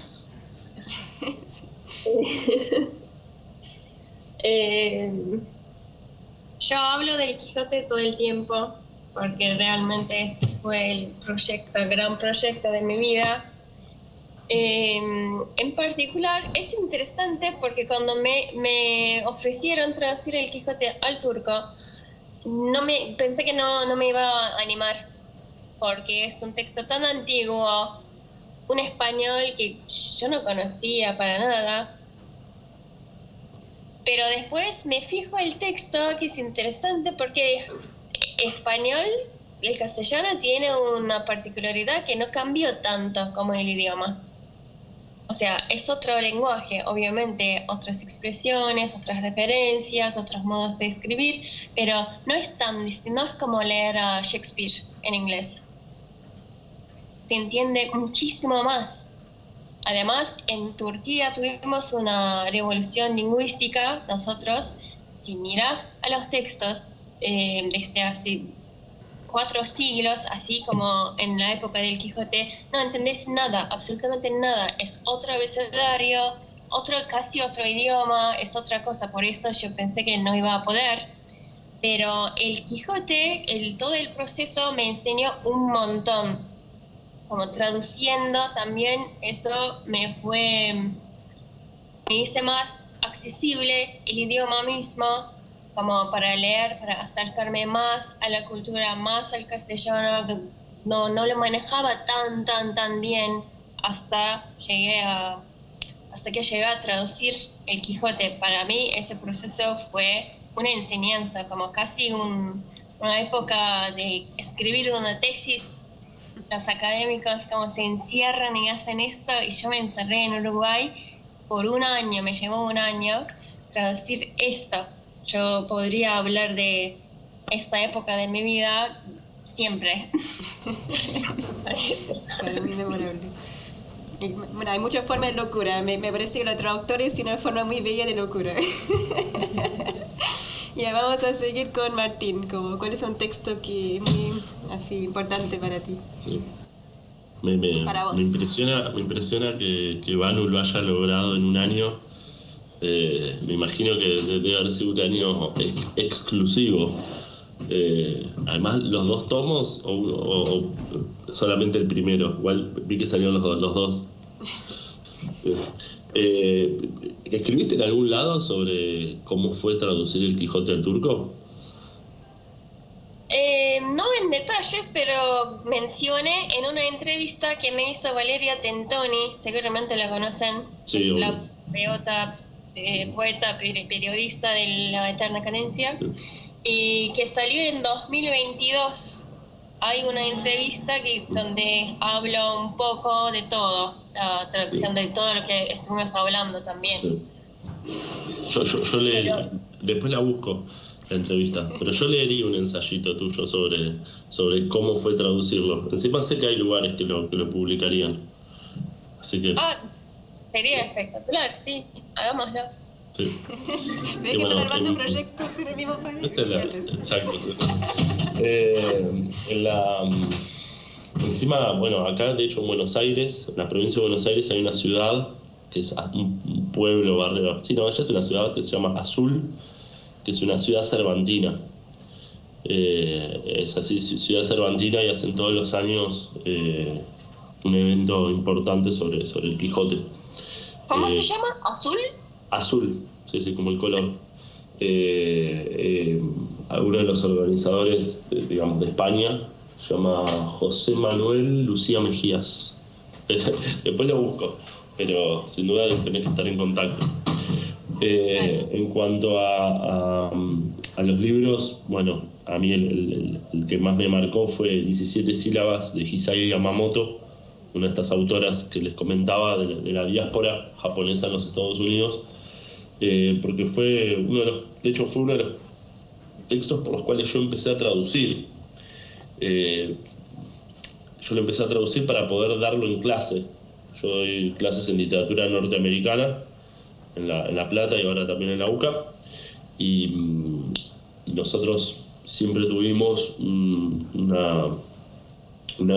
Yo hablo del Quijote todo el tiempo porque realmente ese fue el gran proyecto de mi vida. En particular es interesante porque cuando me ofrecieron traducir el Quijote al turco, pensé que no me iba a animar porque es un texto tan antiguo, un español que yo no conocía para nada. Pero después me fijo el texto, que es interesante porque el castellano tiene una particularidad que no cambió tanto como el idioma. O sea, es otro lenguaje, obviamente, otras expresiones, otras referencias, otros modos de escribir, pero no es tan distinto, no es como leer a Shakespeare en inglés. Se entiende muchísimo más. Además, en Turquía tuvimos una revolución lingüística. Nosotros, si miras a los textos desde hace 4 siglos, así como en la época del Quijote, no entendés nada, absolutamente nada. Es otro abecedario, casi otro idioma, es otra cosa. Por eso yo pensé que no iba a poder. Pero el Quijote, todo el proceso me enseñó un montón. Como traduciendo también, eso me hice más accesible el idioma mismo, como para leer, para acercarme más a la cultura, más al castellano, que no lo manejaba tan bien hasta llegué a hasta que llegué a traducir El Quijote. Para mí ese proceso fue una enseñanza, como casi una época de escribir una tesis. Los académicos como se encierran y hacen esto, y yo me encerré en Uruguay por un año, me llevó un año traducir esto. Yo podría hablar de esta época de mi vida siempre.
Claro, muy memorable. Y, bueno, hay muchas formas de locura. Me parece que los traductores tienen una forma muy bella de locura. Ya vamos a seguir con Martín. ¿Cuál es un texto que es muy así importante para ti?
Sí.
Para vos.
Me impresiona que Banu lo haya logrado en un año. Me imagino que debe haber sido un año exclusivo. Además, ¿los 2 tomos o solamente el primero? Igual vi que salieron los dos. ¿Escribiste en algún lado sobre cómo fue traducir El Quijote al turco?
No en detalles, pero mencioné en una entrevista que me hizo Valeria Tentoni, seguramente la conocen,
Sí,
la poeta, periodista de La Eterna Cadencia, y que salió en 2022. Hay una entrevista donde hablo un poco de todo, la traducción de todo lo que estuvimos hablando también.
Sí. Yo después la busco, la entrevista, pero yo leería un ensayito tuyo sobre cómo fue traducirlo. Encima sé que hay lugares que lo publicarían, así que...
Sería espectacular, sí, hagámoslo.
Sí.
Ve que están armando proyectos en el mismo país.
Exacto. Sí. Encima, bueno, acá de hecho en Buenos Aires, en la provincia de Buenos Aires hay una ciudad que es un pueblo, barrio, sí, no, ella es una ciudad que se llama Azul, que es una ciudad cervantina. Es así, ciudad cervantina, y hacen todos los años un evento importante sobre el Quijote.
¿Cómo se llama? ¿Azul?
Azul, sí, como el color. Uno de los organizadores, digamos, de España, se llama José Manuel Lucía Mejías. Después lo busco, pero sin duda tenés que estar en contacto. En cuanto a los libros, bueno, a mí el que más me marcó fue 17 sílabas de Hisayo Yamamoto, una de estas autoras que les comentaba de la diáspora japonesa en los Estados Unidos, porque fue uno de los textos por los cuales yo empecé a traducir. Yo lo empecé a traducir para poder darlo en clase. Yo doy clases en literatura norteamericana en La Plata y ahora también en la UCA, y nosotros siempre tuvimos una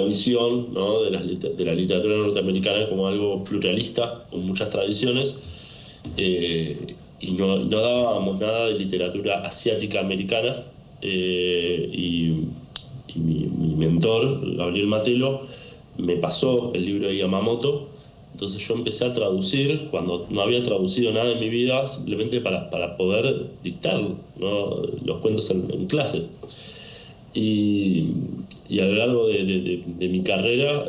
visión, ¿no?, de la literatura norteamericana como algo pluralista, con muchas tradiciones, y no dábamos nada de literatura asiática americana, y mi mentor, Gabriel Matelo, me pasó el libro de Yamamoto. Entonces yo empecé a traducir cuando no había traducido nada en mi vida, simplemente para poder dictar, ¿no?, los cuentos en clase. Y a lo largo de mi carrera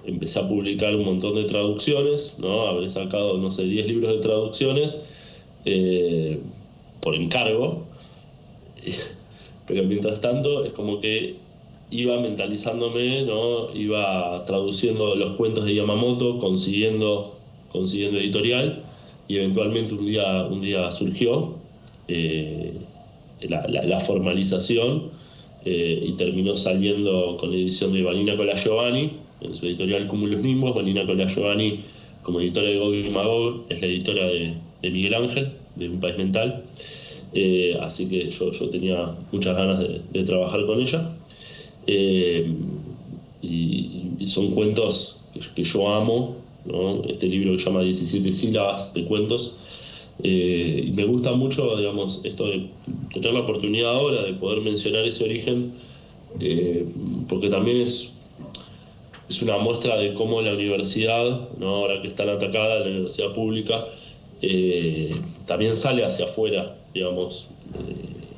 empecé a publicar un montón de traducciones, ¿no? Habré sacado, 10 libros de traducciones por encargo, pero mientras tanto es como que iba mentalizándome, ¿no? Iba traduciendo los cuentos de Yamamoto, consiguiendo editorial, y eventualmente un día surgió la formalización, y terminó saliendo con la edición de Vanina Colaiovani en su editorial Cumulus Nimbus. Vanina Colaiovani, como editora de Gog y Magog, es la editora de Miguel Ángel, de Un País Mental, así que yo tenía muchas ganas de trabajar con ella. Y son cuentos que yo amo, ¿no? Este libro que se llama 17 sílabas de cuentos, y me gusta mucho, digamos, esto de tener la oportunidad ahora de poder mencionar ese origen, porque también es una muestra de cómo la universidad, ¿no?, ahora que está atacada, la universidad pública, también sale hacia afuera, digamos.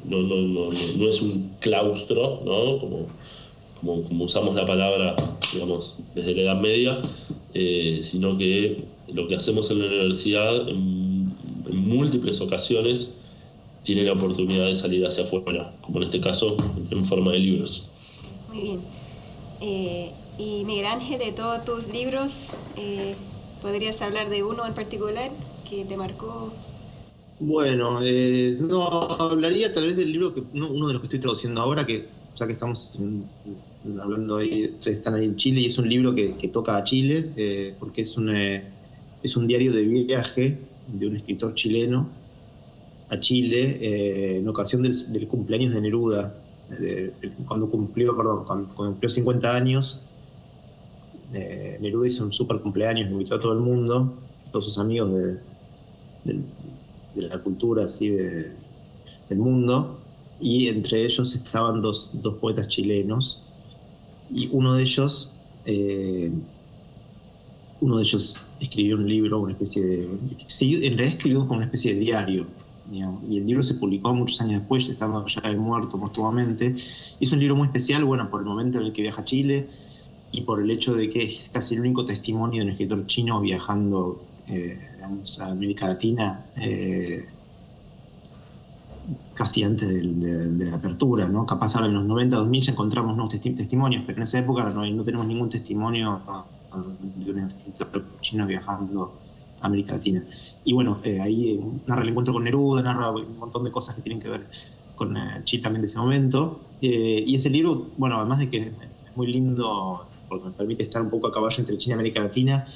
No es un claustro, ¿no?, como usamos la palabra, digamos, desde la Edad Media, sino que lo que hacemos en la universidad en múltiples ocasiones tiene la oportunidad de salir hacia afuera, como en este caso en forma de libros.
Muy bien. Y Miguel Ángel, de todos tus libros, ¿podrías hablar de uno en particular que te marcó?
Bueno, no, hablaría tal vez del libro, uno de los que estoy traduciendo ahora, que ya que estamos hablando ahí, ustedes están ahí en Chile, y es un libro que toca a Chile, porque es un diario de viaje de un escritor chileno a Chile, en ocasión del cumpleaños de Neruda, cuando cumplió 50 años. Neruda hizo un super cumpleaños, invitó a todo el mundo, todos sus amigos de la cultura así del mundo, y entre ellos estaban dos poetas chilenos, y uno de ellos escribió un libro, una especie de... en realidad escribió como una especie de diario, digamos, y el libro se publicó muchos años después, estando ya muerto póstumamente. Y es un libro muy especial, bueno, por el momento en el que viaja a Chile y por el hecho de que es casi el único testimonio de un escritor chino viajando digamos, a América Latina casi antes de la apertura, ¿no? Capaz ahora en los 90, 2000 ya encontramos nuevos testimonios, pero en esa época no tenemos ningún testimonio de un escritor chino viajando a América Latina. Y bueno, ahí narra el encuentro con Neruda, narra un montón de cosas que tienen que ver con Chile también de ese momento. Y ese libro, bueno, además de que es muy lindo, porque me permite estar un poco a caballo entre China y América Latina,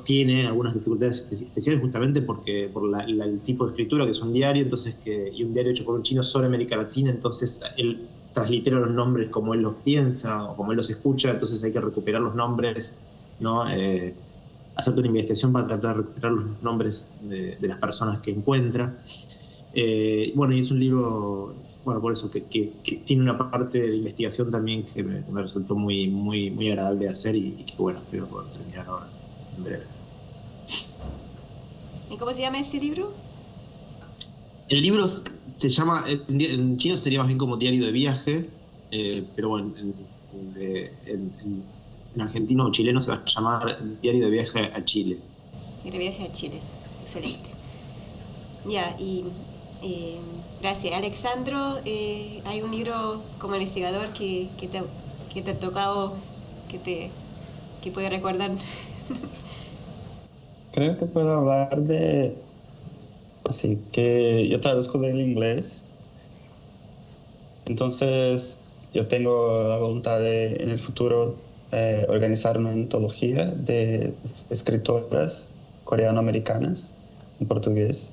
tiene algunas dificultades especiales justamente por el tipo de escritura, que es un diario, y un diario hecho por un chino sobre América Latina, entonces él translitera los nombres como él los piensa o como él los escucha, entonces hay que recuperar los nombres, ¿no? Hacer una investigación para tratar de recuperar los nombres de las personas que encuentra. Bueno, y es un libro, bueno, por eso, que tiene una parte de investigación también que me resultó muy, muy, muy agradable de hacer y que, bueno, espero poder terminar ahora en breve.
¿Y cómo se llama ese libro?
El libro se llama, en chino sería más bien como diario de viaje, pero bueno, en argentino o chileno se va a llamar Diario de Viaje a Chile.
Diario de Viaje a Chile, excelente. Ya, y gracias. Alexandro, hay un libro como investigador que te ha tocado, que puede recordar.
Creo que puedo hablar de... Así que yo traduzco del inglés. Entonces, yo tengo la voluntad de, en el futuro, organizar una antología de escritoras coreano-americanas en portugués.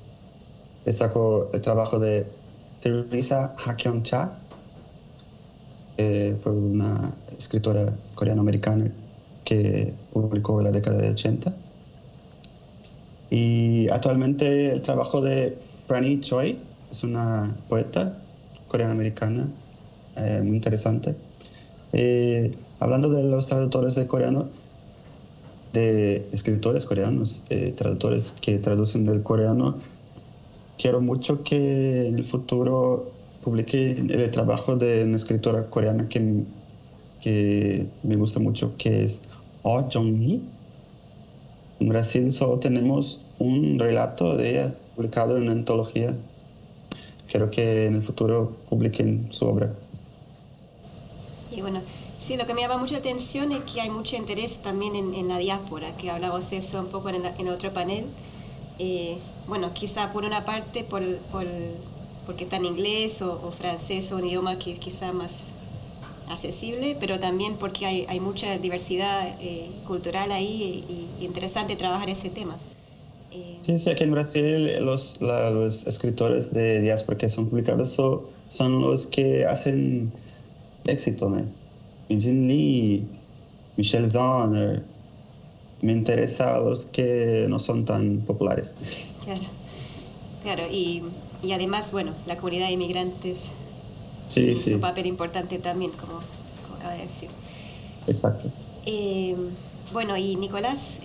Destaco el trabajo de Teresa Ha-kyung-cha, fue una escritora coreano-americana que publicó en la década de 80. Y actualmente el trabajo de Franny Choi, es una poeta coreano-americana muy interesante. Hablando de los traductores de coreano, de escritores coreanos, traductores que traducen del coreano, quiero mucho que en el futuro publique el trabajo de una escritora coreana que me gusta mucho, que es Oh Jong-hee. En Brasil solo tenemos un relato de ella publicado en una antología. Quiero que en el futuro publiquen su obra.
Y bueno, sí, lo que me llama mucha atención es que hay mucho interés también en la diáspora, que hablamos de eso un poco en otro panel. Bueno, quizá por una parte porque está en inglés o francés, o un idioma que es quizá más accesible, pero también porque hay mucha diversidad cultural ahí y interesante trabajar ese tema.
Sí, aquí en Brasil los escritores de diáspora que son publicados son los que hacen éxito, ¿no? Jin Lee, Michel Zahner. Me interesa a los que no son tan populares.
Claro, y además, bueno, la comunidad de inmigrantes
tiene
su papel importante también, como acaba de decir.
Exacto.
Bueno, y Nicolás,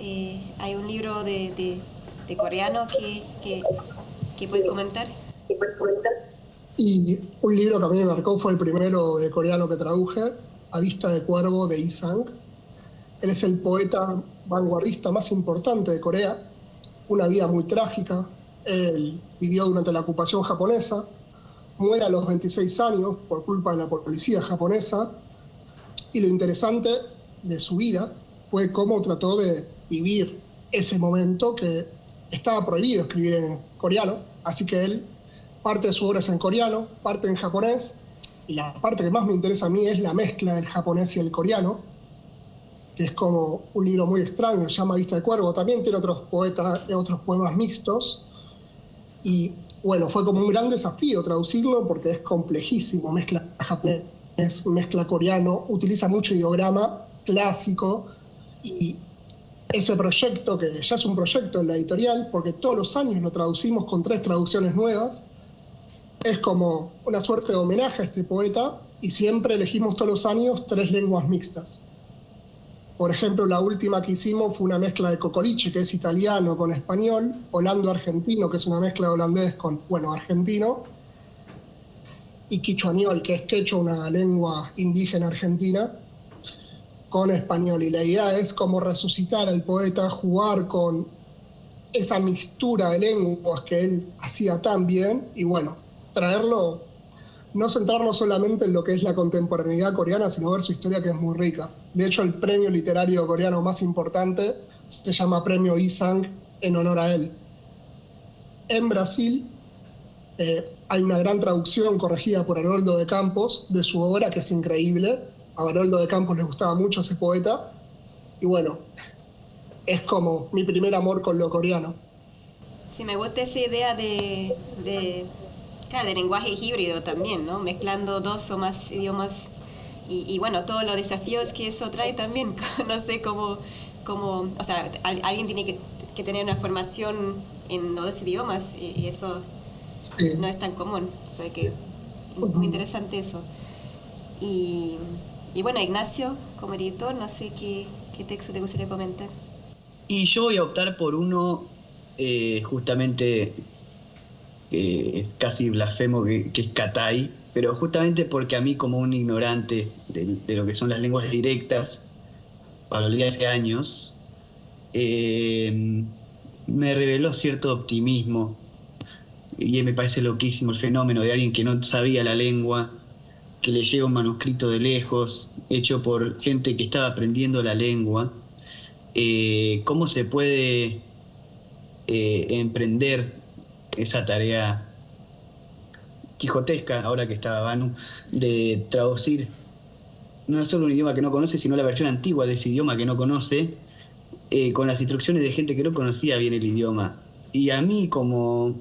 hay un libro de coreano que puedes comentar.
Y un libro que a mí me marcó fue el primero de coreano que traduje, A Vista de Cuervo, de Yi Sang. Él es el poeta vanguardista más importante de Corea, una vida muy trágica. Él vivió durante la ocupación japonesa, muere a los 26 años por culpa de la policía japonesa, y lo interesante de su vida fue cómo trató de vivir ese momento que estaba prohibido escribir en coreano, así que él, parte de su obra es en coreano, parte en japonés, y la parte que más me interesa a mí es la mezcla del japonés y el coreano, que es como un libro muy extraño, se llama Vista de Cuervo. También tiene otros poemas mixtos, y bueno, fue como un gran desafío traducirlo porque es complejísimo, mezcla japonés, mezcla coreano, utiliza mucho ideograma clásico, y ese proyecto, que ya es un proyecto en la editorial, porque todos los años lo traducimos con 3 traducciones nuevas, es como una suerte de homenaje a este poeta, y siempre elegimos todos los años 3 lenguas mixtas. Por ejemplo, la última que hicimos fue una mezcla de Cocoliche, que es italiano con español, holando-argentino, que es una mezcla de holandés con, argentino, y quichuaniol, que es quechua, una lengua indígena argentina, con español. Y la idea es como resucitar al poeta, jugar con esa mixtura de lenguas que él hacía tan bien, y traerlo, no centrarnos solamente en lo que es la contemporaneidad coreana, sino ver su historia, que es muy rica. De hecho, el premio literario coreano más importante se llama Premio Isang, en honor a él. En Brasil hay una gran traducción corregida por Haroldo de Campos de su obra, que es increíble. A Haroldo de Campos le gustaba mucho ese poeta, y es como mi primer amor con lo coreano.
Sí, me gusta esa idea de lenguaje híbrido también, ¿no? Mezclando 2 o más idiomas, y todos los desafíos que eso trae también. No sé cómo, o sea, alguien tiene que tener una formación en los 2 idiomas, y eso sí, no es tan común. O sea que es muy interesante eso. Y Ignacio, como editor, no sé qué texto te gustaría comentar.
Y yo voy a optar por uno justamente es casi blasfemo, que es Katai, pero justamente porque a mí, como un ignorante de lo que son las lenguas directas, para los hace años, me reveló cierto optimismo, y me parece loquísimo el fenómeno de alguien que no sabía la lengua, que le llega un manuscrito de lejos, hecho por gente que estaba aprendiendo la lengua. ¿Cómo se puede emprender esa tarea quijotesca, ahora que estaba Banu, de traducir no solo un idioma que no conoce, sino la versión antigua de ese idioma que no conoce, con las instrucciones de gente que no conocía bien el idioma? Y a mí, como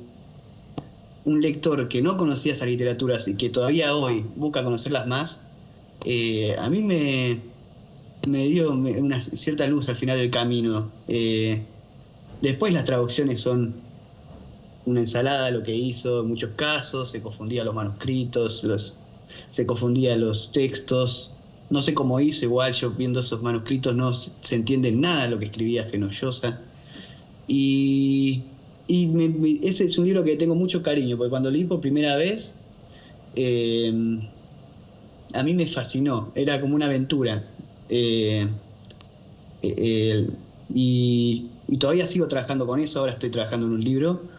un lector que no conocía esas literaturas y que todavía hoy busca conocerlas más, a mí me dio una cierta luz al final del camino. Después las traducciones son una ensalada lo que hizo en muchos casos, se confundían los manuscritos, se confundían los textos. No sé cómo hizo, igual yo viendo esos manuscritos no se entiende nada de lo que escribía Fenollosa. Y ese es un libro que tengo mucho cariño, porque cuando leí por primera vez, a mí me fascinó, era como una aventura. Y todavía sigo trabajando con eso. Ahora estoy trabajando en un libro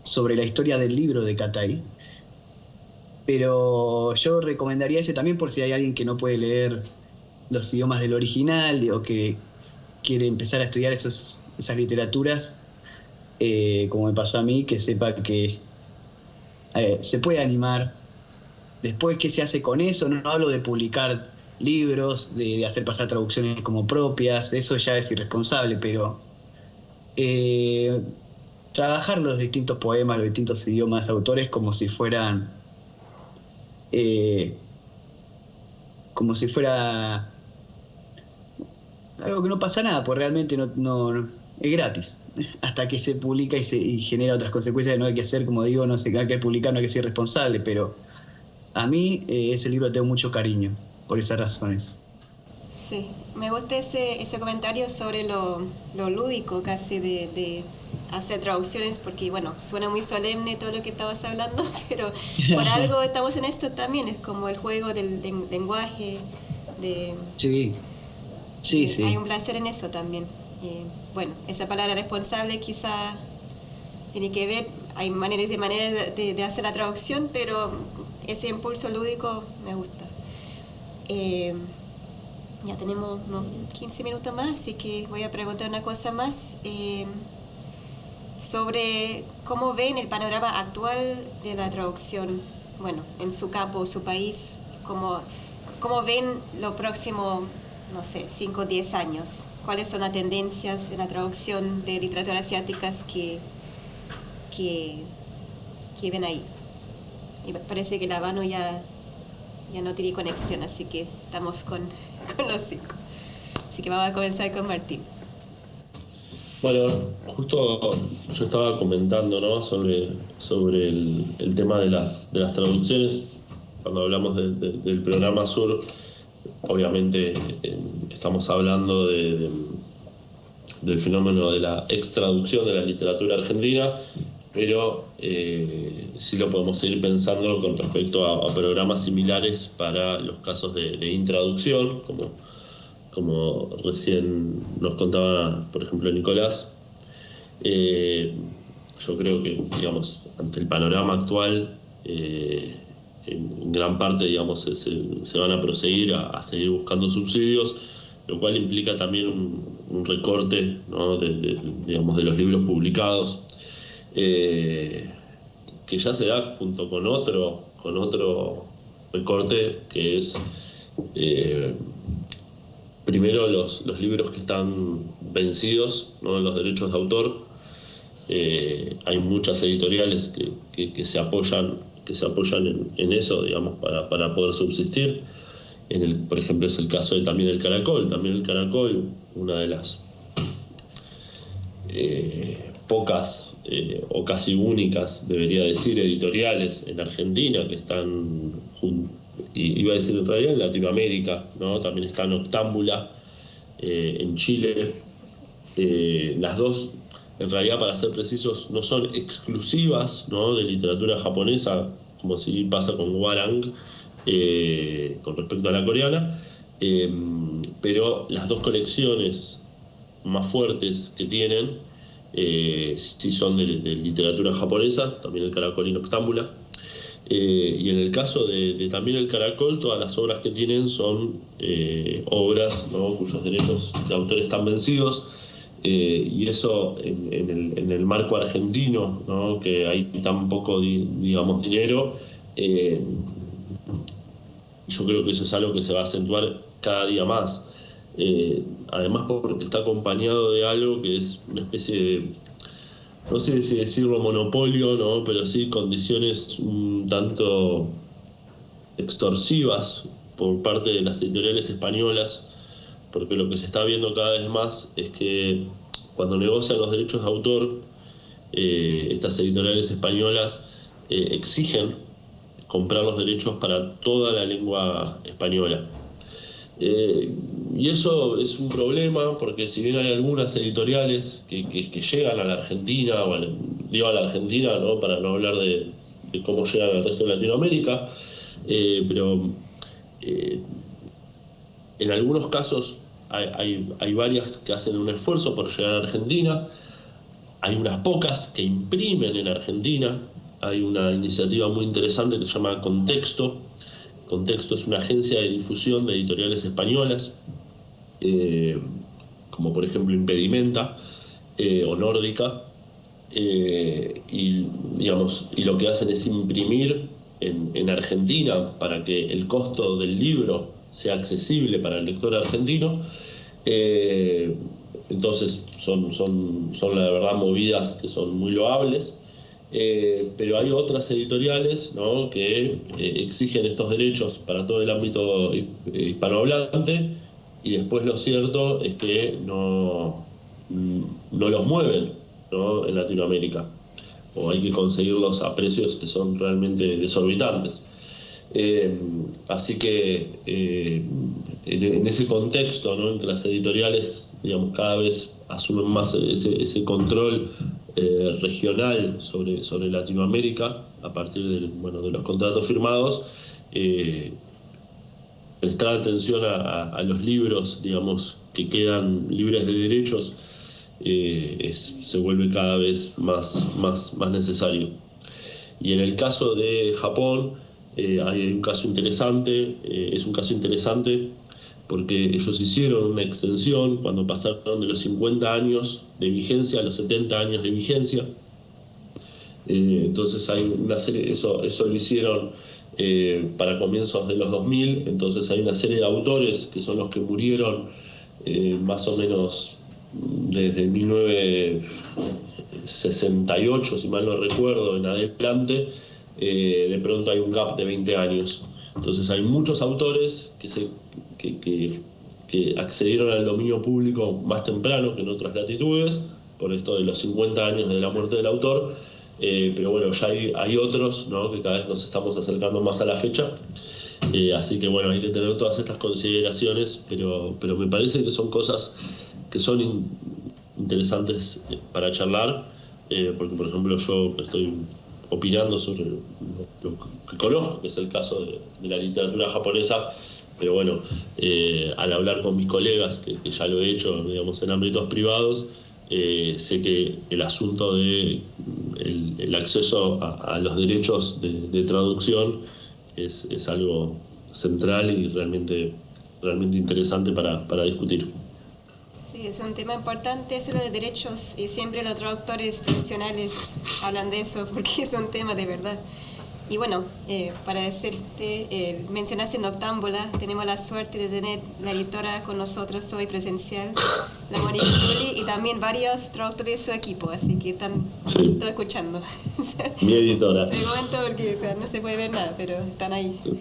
sobre la historia del libro de Katai, pero yo recomendaría ese también por si hay alguien que no puede leer los idiomas del original o que quiere empezar a estudiar esas literaturas, como me pasó a mí, que sepa que se puede animar. Después, ¿qué se hace con eso? No hablo de publicar libros, de hacer pasar traducciones como propias, eso ya es irresponsable, pero trabajar los distintos poemas, los distintos idiomas, autores, como si fuera algo que no pasa nada, pues realmente no es gratis, hasta que se publica y genera otras consecuencias que no hay que hacer, como digo, no sé, hay que publicar, no hay que ser responsable, pero a mí ese libro tengo mucho cariño por esas razones.
Sí, me gusta ese comentario sobre lo lúdico casi de hacer traducciones, porque suena muy solemne todo lo que estabas hablando, pero por algo estamos en esto también, es como el juego del lenguaje,
Sí. Sí, sí.
Hay un placer en eso también. Bueno, esa palabra responsable quizá tiene que ver, hay maneras de hacer la traducción, pero ese impulso lúdico me gusta. Ya tenemos unos 15 minutos más, así que voy a preguntar una cosa más sobre cómo ven el panorama actual de la traducción, bueno, en su campo, su país, cómo ven lo próximo, no sé, 5 o 10 años. ¿Cuáles son las tendencias en la traducción de literatura asiáticas que ven ahí? Y parece que la Habano ya no tiene conexión, así que estamos con los 5. Así que vamos a comenzar con Martín.
Bueno, justo yo estaba comentando, ¿no?, sobre el tema de las traducciones. Cuando hablamos del programa Sur, obviamente estamos hablando del fenómeno de la extraducción de la literatura argentina, pero sí lo podemos seguir pensando con respecto a programas similares para los casos de intraducción, como recién nos contaba, por ejemplo, Nicolás. Yo creo que, digamos, ante el panorama actual, en gran parte, digamos, se van a proseguir a seguir buscando subsidios, lo cual implica también un recorte, ¿no?, digamos, de los libros publicados, que ya se da junto con otro recorte, que es primero los libros que están vencidos, ¿no?, en los derechos de autor. Hay muchas editoriales que se apoyan en eso, digamos, para poder subsistir. Por ejemplo, es el caso también el Caracol. También el Caracol, una de las pocas o casi únicas, debería decir, editoriales en Argentina que están, iba a decir en realidad en Latinoamérica, ¿no? También está Noctámbula en Chile. Las dos, en realidad, para ser precisos, no son exclusivas, ¿no?, de literatura japonesa, como si pasa con Hwarang con respecto a la coreana, pero las dos colecciones más fuertes que tienen sí son de literatura japonesa, también el Caracol y Noctámbula. Y en el caso de también el Caracol, todas las obras que tienen son obras, ¿no?, cuyos derechos de autor están vencidos. Y eso en el marco argentino, ¿no?, que hay tan poco, digamos, dinero, yo creo que eso es algo que se va a acentuar cada día más. Además, porque está acompañado de algo que es una especie de, no sé si decirlo monopolio, ¿no?, pero sí condiciones un tanto extorsivas por parte de las editoriales españolas, porque lo que se está viendo cada vez más es que cuando negocian los derechos de autor, estas editoriales españolas exigen comprar los derechos para toda la lengua española. Y eso es un problema, porque si bien hay algunas editoriales que llegan a la Argentina, digo a la Argentina, ¿no?, para no hablar de cómo llegan al resto de Latinoamérica, pero en algunos casos hay varias que hacen un esfuerzo por llegar a Argentina, hay unas pocas que imprimen en Argentina. Hay una iniciativa muy interesante que se llama Contexto. Contexto es una agencia de difusión de editoriales españolas, como por ejemplo Impedimenta o Nórdica, y lo que hacen es imprimir en Argentina para que el costo del libro sea accesible para el lector argentino. Entonces son la verdad movidas que son muy loables. Pero hay otras editoriales, ¿no?, que exigen estos derechos para todo el ámbito hispanohablante, y después lo cierto es que no los mueven, ¿no?, en Latinoamérica, o hay que conseguirlos a precios que son realmente desorbitantes. Así que en ese contexto, ¿no?, en que las editoriales, digamos, cada vez asumen más ese control regional sobre Latinoamérica a partir de los contratos firmados, prestar atención a los libros, digamos, que quedan libres de derechos, se vuelve cada vez más necesario. Y en el caso de Japón, hay un caso interesante, es un caso interesante porque ellos hicieron una extensión cuando pasaron de los 50 años de vigencia a los 70 años de vigencia. Entonces hay una serie, eso lo hicieron para comienzos de los 2000, entonces hay una serie de autores que son los que murieron más o menos desde 1968, si mal no recuerdo, en adelante. De pronto hay un gap de 20 años. Entonces hay muchos autores que accedieron al dominio público más temprano que en otras latitudes, por esto de los 50 años de la muerte del autor. Pero bueno, ya hay otros, ¿no?, que cada vez nos estamos acercando más a la fecha. Así que bueno, hay que tener todas estas consideraciones, pero me parece que son cosas que son interesantes para charlar, porque por ejemplo yo estoy opinando sobre lo que conozco, que es el caso de la literatura japonesa, pero bueno, al hablar con mis colegas, que ya lo he hecho, digamos, en ámbitos privados, sé que el asunto de el acceso a los derechos de traducción es algo central y realmente interesante para discutir.
Sí, es un tema importante eso de los derechos, y siempre los traductores profesionales hablan de eso porque es un tema de verdad. Y bueno, para decirte, mencionaste Noctámbula, tenemos la suerte de tener la editora con nosotros hoy presencial, la Mónica Rulli, y también varios traductores de su equipo, así que están todos escuchando.
Mi editora.
De momento porque no se puede ver nada, pero están ahí.
Sí.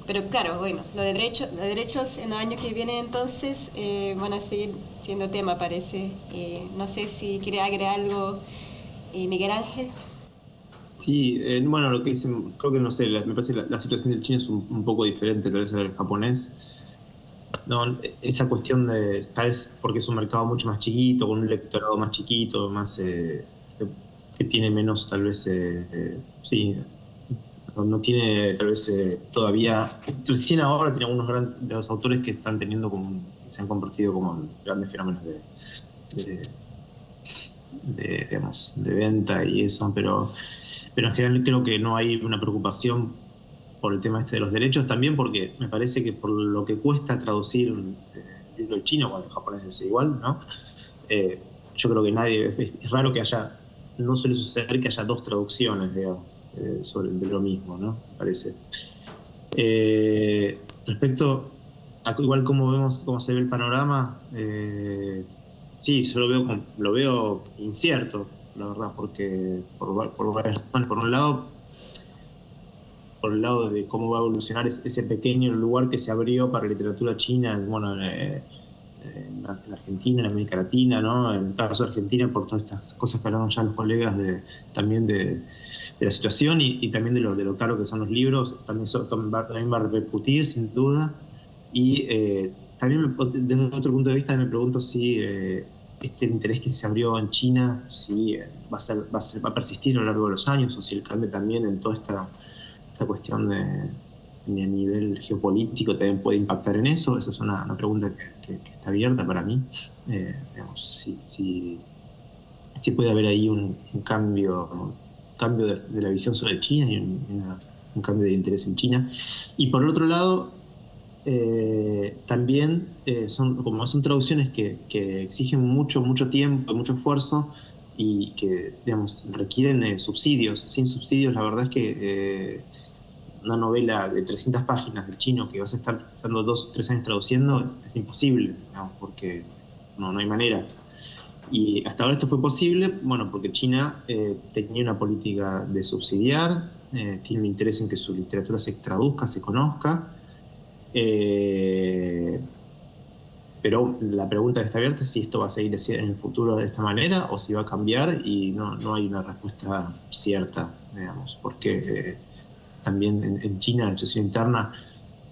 Pero claro, bueno, los derechos en los años que vienen entonces van a seguir siendo tema, parece. No sé si quiere agregar algo, Miguel Ángel.
Sí, bueno, lo que dicen, creo que no sé, me parece que la situación del chino es un poco diferente tal vez al japonés. No, esa cuestión de, tal vez porque es un mercado mucho más chiquito, con un lectorado más chiquito, más que tiene menos, tal vez, sí, no tiene tal vez todavía, recién ahora tiene algunos grandes de los autores que están teniendo se han convertido como en grandes fenómenos digamos, de venta y eso, pero en general creo que no hay una preocupación por el tema de los derechos, también porque me parece que por lo que cuesta traducir el libro chino, bueno, el japonés es igual, ¿no? Yo creo que es raro que haya, no suele suceder que haya dos traducciones, digamos, de lo mismo, ¿no? Me parece. Respecto a igual cómo se ve el panorama, sí, yo lo veo incierto, la verdad, porque por varias razones. Por el lado de cómo va a evolucionar ese pequeño lugar que se abrió para literatura china, bueno, en Argentina, en América Latina, ¿no? En el caso de Argentina, por todas estas cosas que hablaron ya los colegas también de la situación y también de lo caro que son los libros, también va a repercutir, sin duda. Y también desde otro punto de vista me pregunto si este interés que se abrió en China si va a persistir a lo largo de los años, o si el cambio también en toda esta cuestión de nivel geopolítico también puede impactar en eso. Eso es una pregunta que está abierta para mí. Digamos, si puede haber ahí un cambio de la visión sobre China y un cambio de interés en China. Y por el otro lado, también son traducciones que exigen mucho tiempo, mucho esfuerzo y que, digamos, requieren subsidios. Sin subsidios, la verdad es que una novela de 300 páginas del chino que vas a estar estando 2 o 3 años traduciendo es imposible, digamos, porque no hay manera. Y hasta ahora esto fue posible, bueno, porque China tenía una política de subsidiar, tiene un interés en que su literatura se traduzca, se conozca. Pero la pregunta que está abierta es si esto va a seguir en el futuro de esta manera o si va a cambiar, y no hay una respuesta cierta, digamos, porque también en China, la situación interna,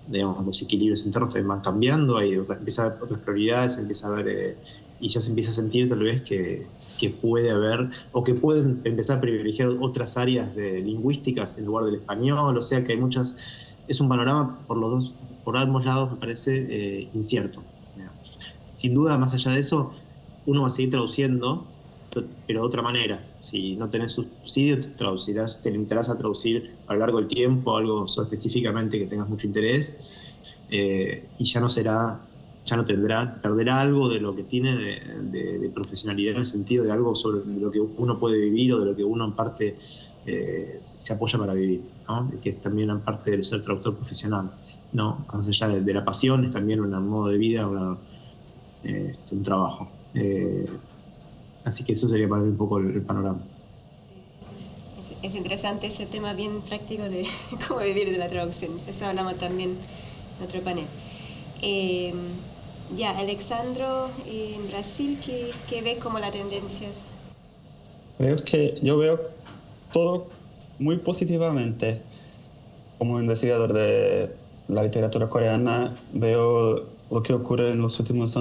digamos, los equilibrios internos también van cambiando, empieza a haber otras prioridades, empieza a haber, y ya se empieza a sentir tal vez que puede haber, o que pueden empezar a privilegiar otras áreas lingüísticas en lugar del español, o sea que hay muchas es un panorama por ambos lados, me parece incierto. Sin duda, más allá de eso, uno va a seguir traduciendo, pero de otra manera. Si no tenés subsidio, te limitarás a traducir a lo largo del tiempo algo específicamente que tengas mucho interés, y perderá algo de lo que tiene de profesionalidad, en el sentido de algo sobre lo que uno puede vivir o de lo que uno en parte se apoya para vivir, ¿no? Que es también en parte del ser traductor profesional, ¿no? Más allá de la pasión, es también un modo de vida, un trabajo. Así que eso sería para mí un poco el panorama.
Es interesante ese tema bien práctico de cómo vivir de la traducción. Eso hablamos también en otro panel. Alexandro, en Brasil, ¿qué ves como las tendencias?
Creo que yo veo todo muy positivamente. Como investigador de la literatura coreana, veo lo que ocurre en los últimos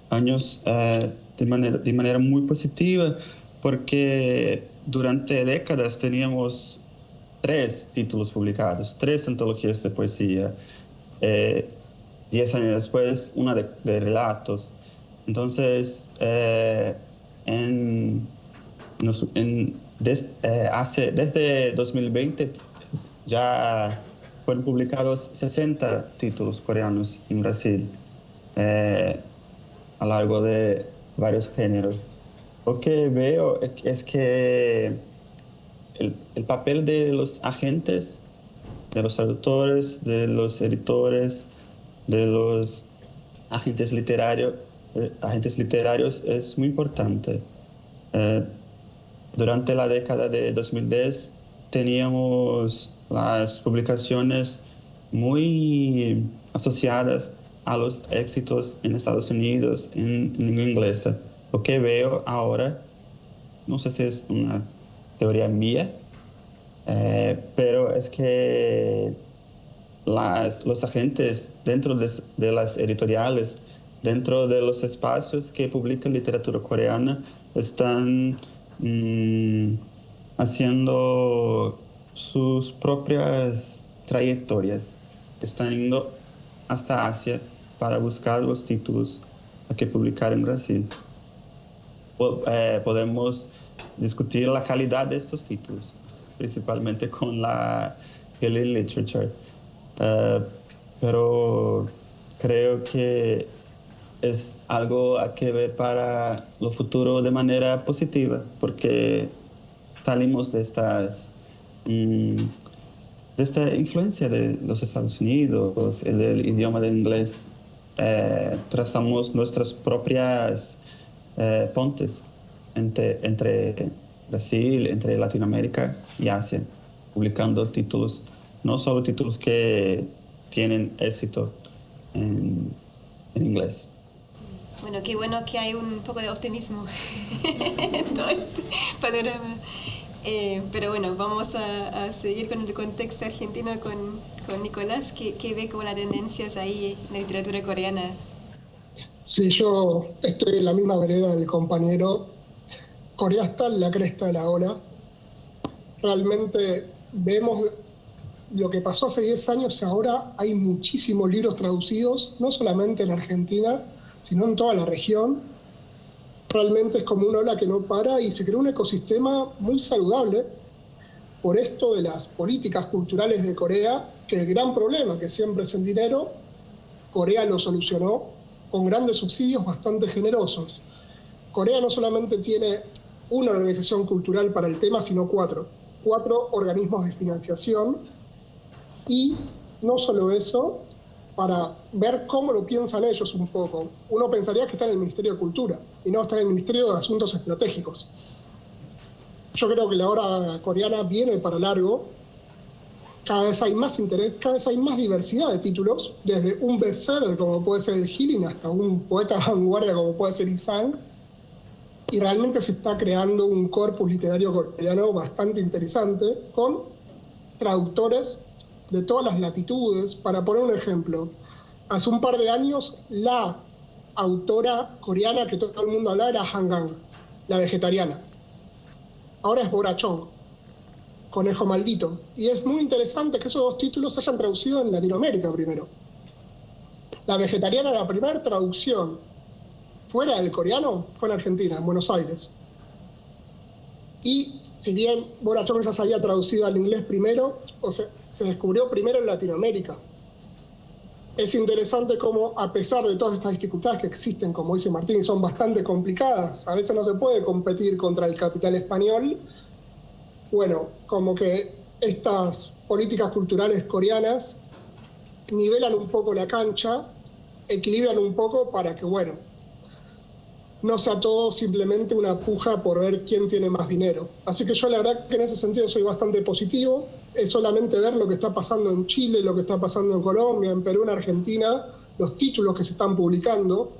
años de manera muy positiva, porque durante décadas teníamos 3 títulos publicados, 3 antologías de poesía. 10 años después, una de relatos. Entonces, desde 2020 ya fueron publicados 60 títulos coreanos en Brasil, a lo largo de varios géneros. Lo que veo es que el papel de los agentes, de los traductores, de los editores, de los agentes literarios es muy importante. Durante la década de 2010 teníamos las publicaciones muy asociadas a los éxitos en Estados Unidos en lengua inglesa. Lo que veo ahora, no sé si es una teoría mía, pero es que los agentes dentro de las editoriales, dentro de los espacios que publican literatura coreana, están haciendo sus propias trayectorias. Están yendo hasta Asia para buscar los títulos a que publicar en Brasil. Podemos discutir la calidad de estos títulos, principalmente con la Philly Literature. Pero creo que es algo a que ver para lo futuro de manera positiva, porque salimos de esta influencia de los Estados Unidos, del idioma del inglés. Trazamos nuestras propias pontes entre Brasil, entre Latinoamérica y Asia, publicando títulos, no solo títulos que tienen éxito en inglés.
Bueno, qué bueno que hay un poco de optimismo en todo este panorama. Pero bueno, vamos a seguir con el contexto argentino con Nicolás, que ve como las tendencias ahí en la literatura coreana.
Sí, yo estoy en la misma vereda del compañero. Corea está en la cresta de la ola. Realmente vemos lo que pasó hace 10 años, ahora hay muchísimos libros traducidos, no solamente en Argentina, sino en toda la región. Realmente es como una ola que no para y se creó un ecosistema muy saludable por esto de las políticas culturales de Corea, que el gran problema, que siempre es el dinero, Corea lo solucionó con grandes subsidios bastante generosos. Corea no solamente tiene una organización cultural para el tema, sino 4 organismos de financiación, y no solo eso, para ver cómo lo piensan ellos un poco. Uno pensaría que está en el Ministerio de Cultura, y no está en el Ministerio de Asuntos Estratégicos. Yo creo que la obra coreana viene para largo. Cada vez hay más interés, cada vez hay más diversidad de títulos, desde un bestseller como puede ser el Healing hasta un poeta vanguardia como puede ser Isang, y realmente se está creando un corpus literario coreano bastante interesante con traductores de todas las latitudes. Para poner un ejemplo, hace un par de años la autora coreana que todo el mundo hablaba era Han Gang, la vegetariana. Ahora es Bora Chong. Conejo Maldito. Y es muy interesante que esos dos títulos se hayan traducido en Latinoamérica primero. La Vegetariana, la primera traducción fuera del coreano, fue en Argentina, en Buenos Aires. Y si bien Bora Chong ya se había traducido al inglés primero, se descubrió primero en Latinoamérica. Es interesante cómo, a pesar de todas estas dificultades que existen, como dice Martín, y son bastante complicadas, a veces no se puede competir contra el capital español, bueno, como que estas políticas culturales coreanas nivelan un poco la cancha, equilibran un poco para que, bueno, no sea todo simplemente una puja por ver quién tiene más dinero. Así que yo la verdad que en ese sentido soy bastante positivo. Es solamente ver lo que está pasando en Chile, lo que está pasando en Colombia, en Perú, en Argentina, los títulos que se están publicando,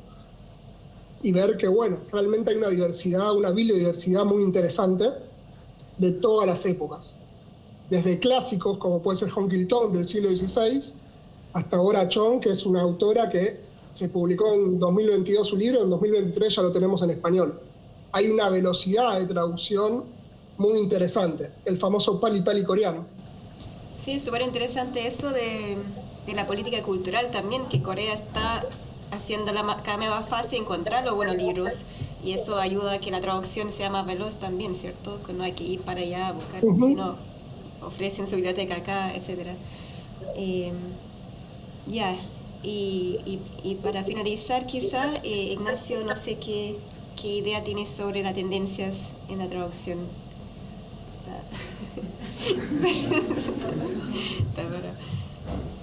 y ver que, bueno, realmente hay una diversidad, una biodiversidad muy interesante de todas las épocas. Desde clásicos, como puede ser Hong Kil-tong del siglo XVI, hasta Bora Chong, que es una autora que se publicó en 2022 su libro, en 2023 ya lo tenemos en español. Hay una velocidad de traducción muy interesante, el famoso pali pali coreano.
Sí, es súper interesante eso de la política cultural también, que Corea está haciendo cada vez más fácil encontrar los buenos libros, y eso ayuda a que la traducción sea más veloz también, ¿cierto? Que no hay que ir para allá a buscar, sino ofrecen su biblioteca acá, etc. Y para finalizar, quizá, Ignacio, no sé qué idea tienes sobre las tendencias en la traducción.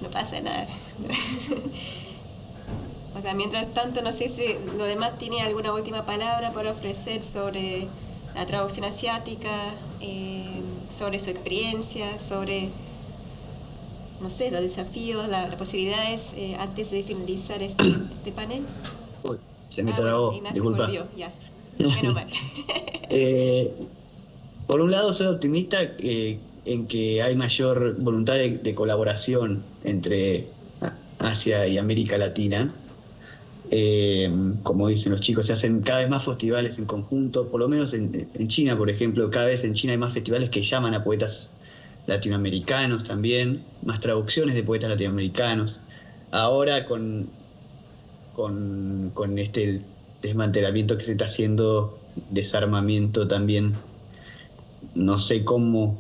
No pasa nada. O sea, mientras tanto, no sé si lo demás tiene alguna última palabra para ofrecer sobre la traducción asiática, sobre su experiencia, sobre, no sé, los desafíos, las posibilidades, antes de finalizar este panel.
Uy, se me trabó,
Ignacio
disculpa.
volvió, ya. Menos mal.
Por un lado, soy optimista en que hay mayor voluntad de colaboración entre Asia y América Latina. Como dicen los chicos, se hacen cada vez más festivales en conjunto, por lo menos en China, por ejemplo, cada vez en China hay más festivales que llaman a poetas latinoamericanos también, más traducciones de poetas latinoamericanos. Ahora con este desmantelamiento que se está haciendo, desarmamiento también, no sé cómo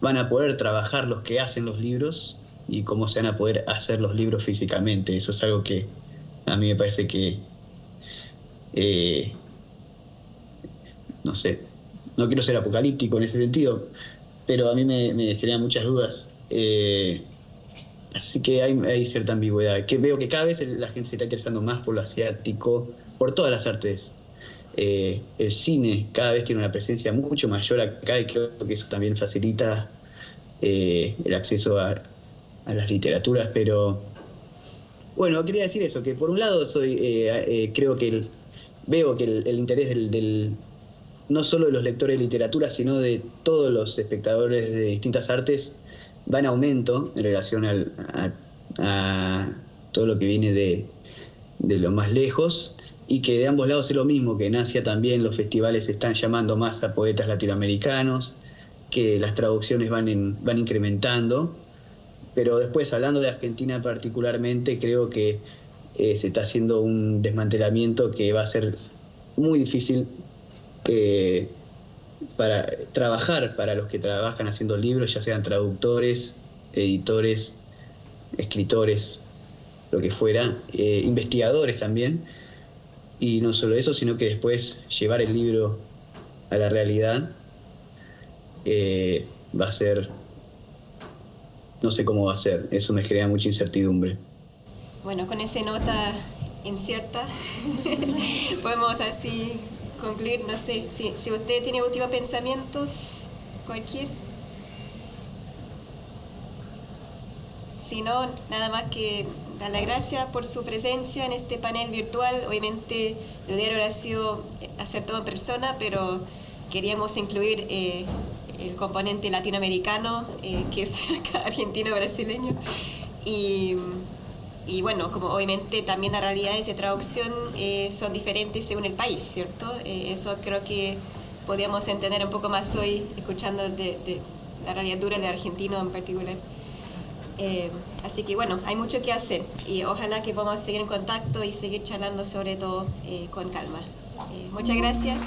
van a poder trabajar los que hacen los libros y cómo se van a poder hacer los libros físicamente. Eso es algo que a mí me parece que, no sé, no quiero ser apocalíptico en ese sentido, pero a mí me genera muchas dudas. Así que hay cierta ambigüedad. Que veo que cada vez la gente se está interesando más por lo asiático, por todas las artes. El cine cada vez tiene una presencia mucho mayor acá, y creo que eso también facilita el acceso a las literaturas. Pero bueno, quería decir eso, que por un lado creo que veo que el interés no solo de los lectores de literatura, sino de todos los espectadores de distintas artes va en aumento en relación a todo lo que viene de lo más lejos, y que de ambos lados es lo mismo, que en Asia también los festivales están llamando más a poetas latinoamericanos, que las traducciones van incrementando. Pero después, hablando de Argentina particularmente, creo que se está haciendo un desmantelamiento que va a ser muy difícil para trabajar para los que trabajan haciendo libros, ya sean traductores, editores, escritores, lo que fuera, investigadores también. Y no solo eso, sino que después llevar el libro a la realidad va a ser... No sé cómo va a ser, eso me genera mucha incertidumbre.
Bueno, con esa nota incierta podemos así concluir. No sé, si usted tiene últimos pensamientos, cualquier. Si no, nada más que dar las gracias por su presencia en este panel virtual. Obviamente, lo ideal hubiera sido hacer todo en persona, pero queríamos incluir el componente latinoamericano, que es acá argentino-brasileño. Y bueno, como obviamente también las realidades de traducción son diferentes según el país, ¿cierto? Eso creo que podíamos entender un poco más hoy, escuchando de la realidad dura del argentino en particular. Así que bueno, hay mucho que hacer y ojalá que podamos seguir en contacto y seguir charlando sobre todo con calma. Muchas gracias.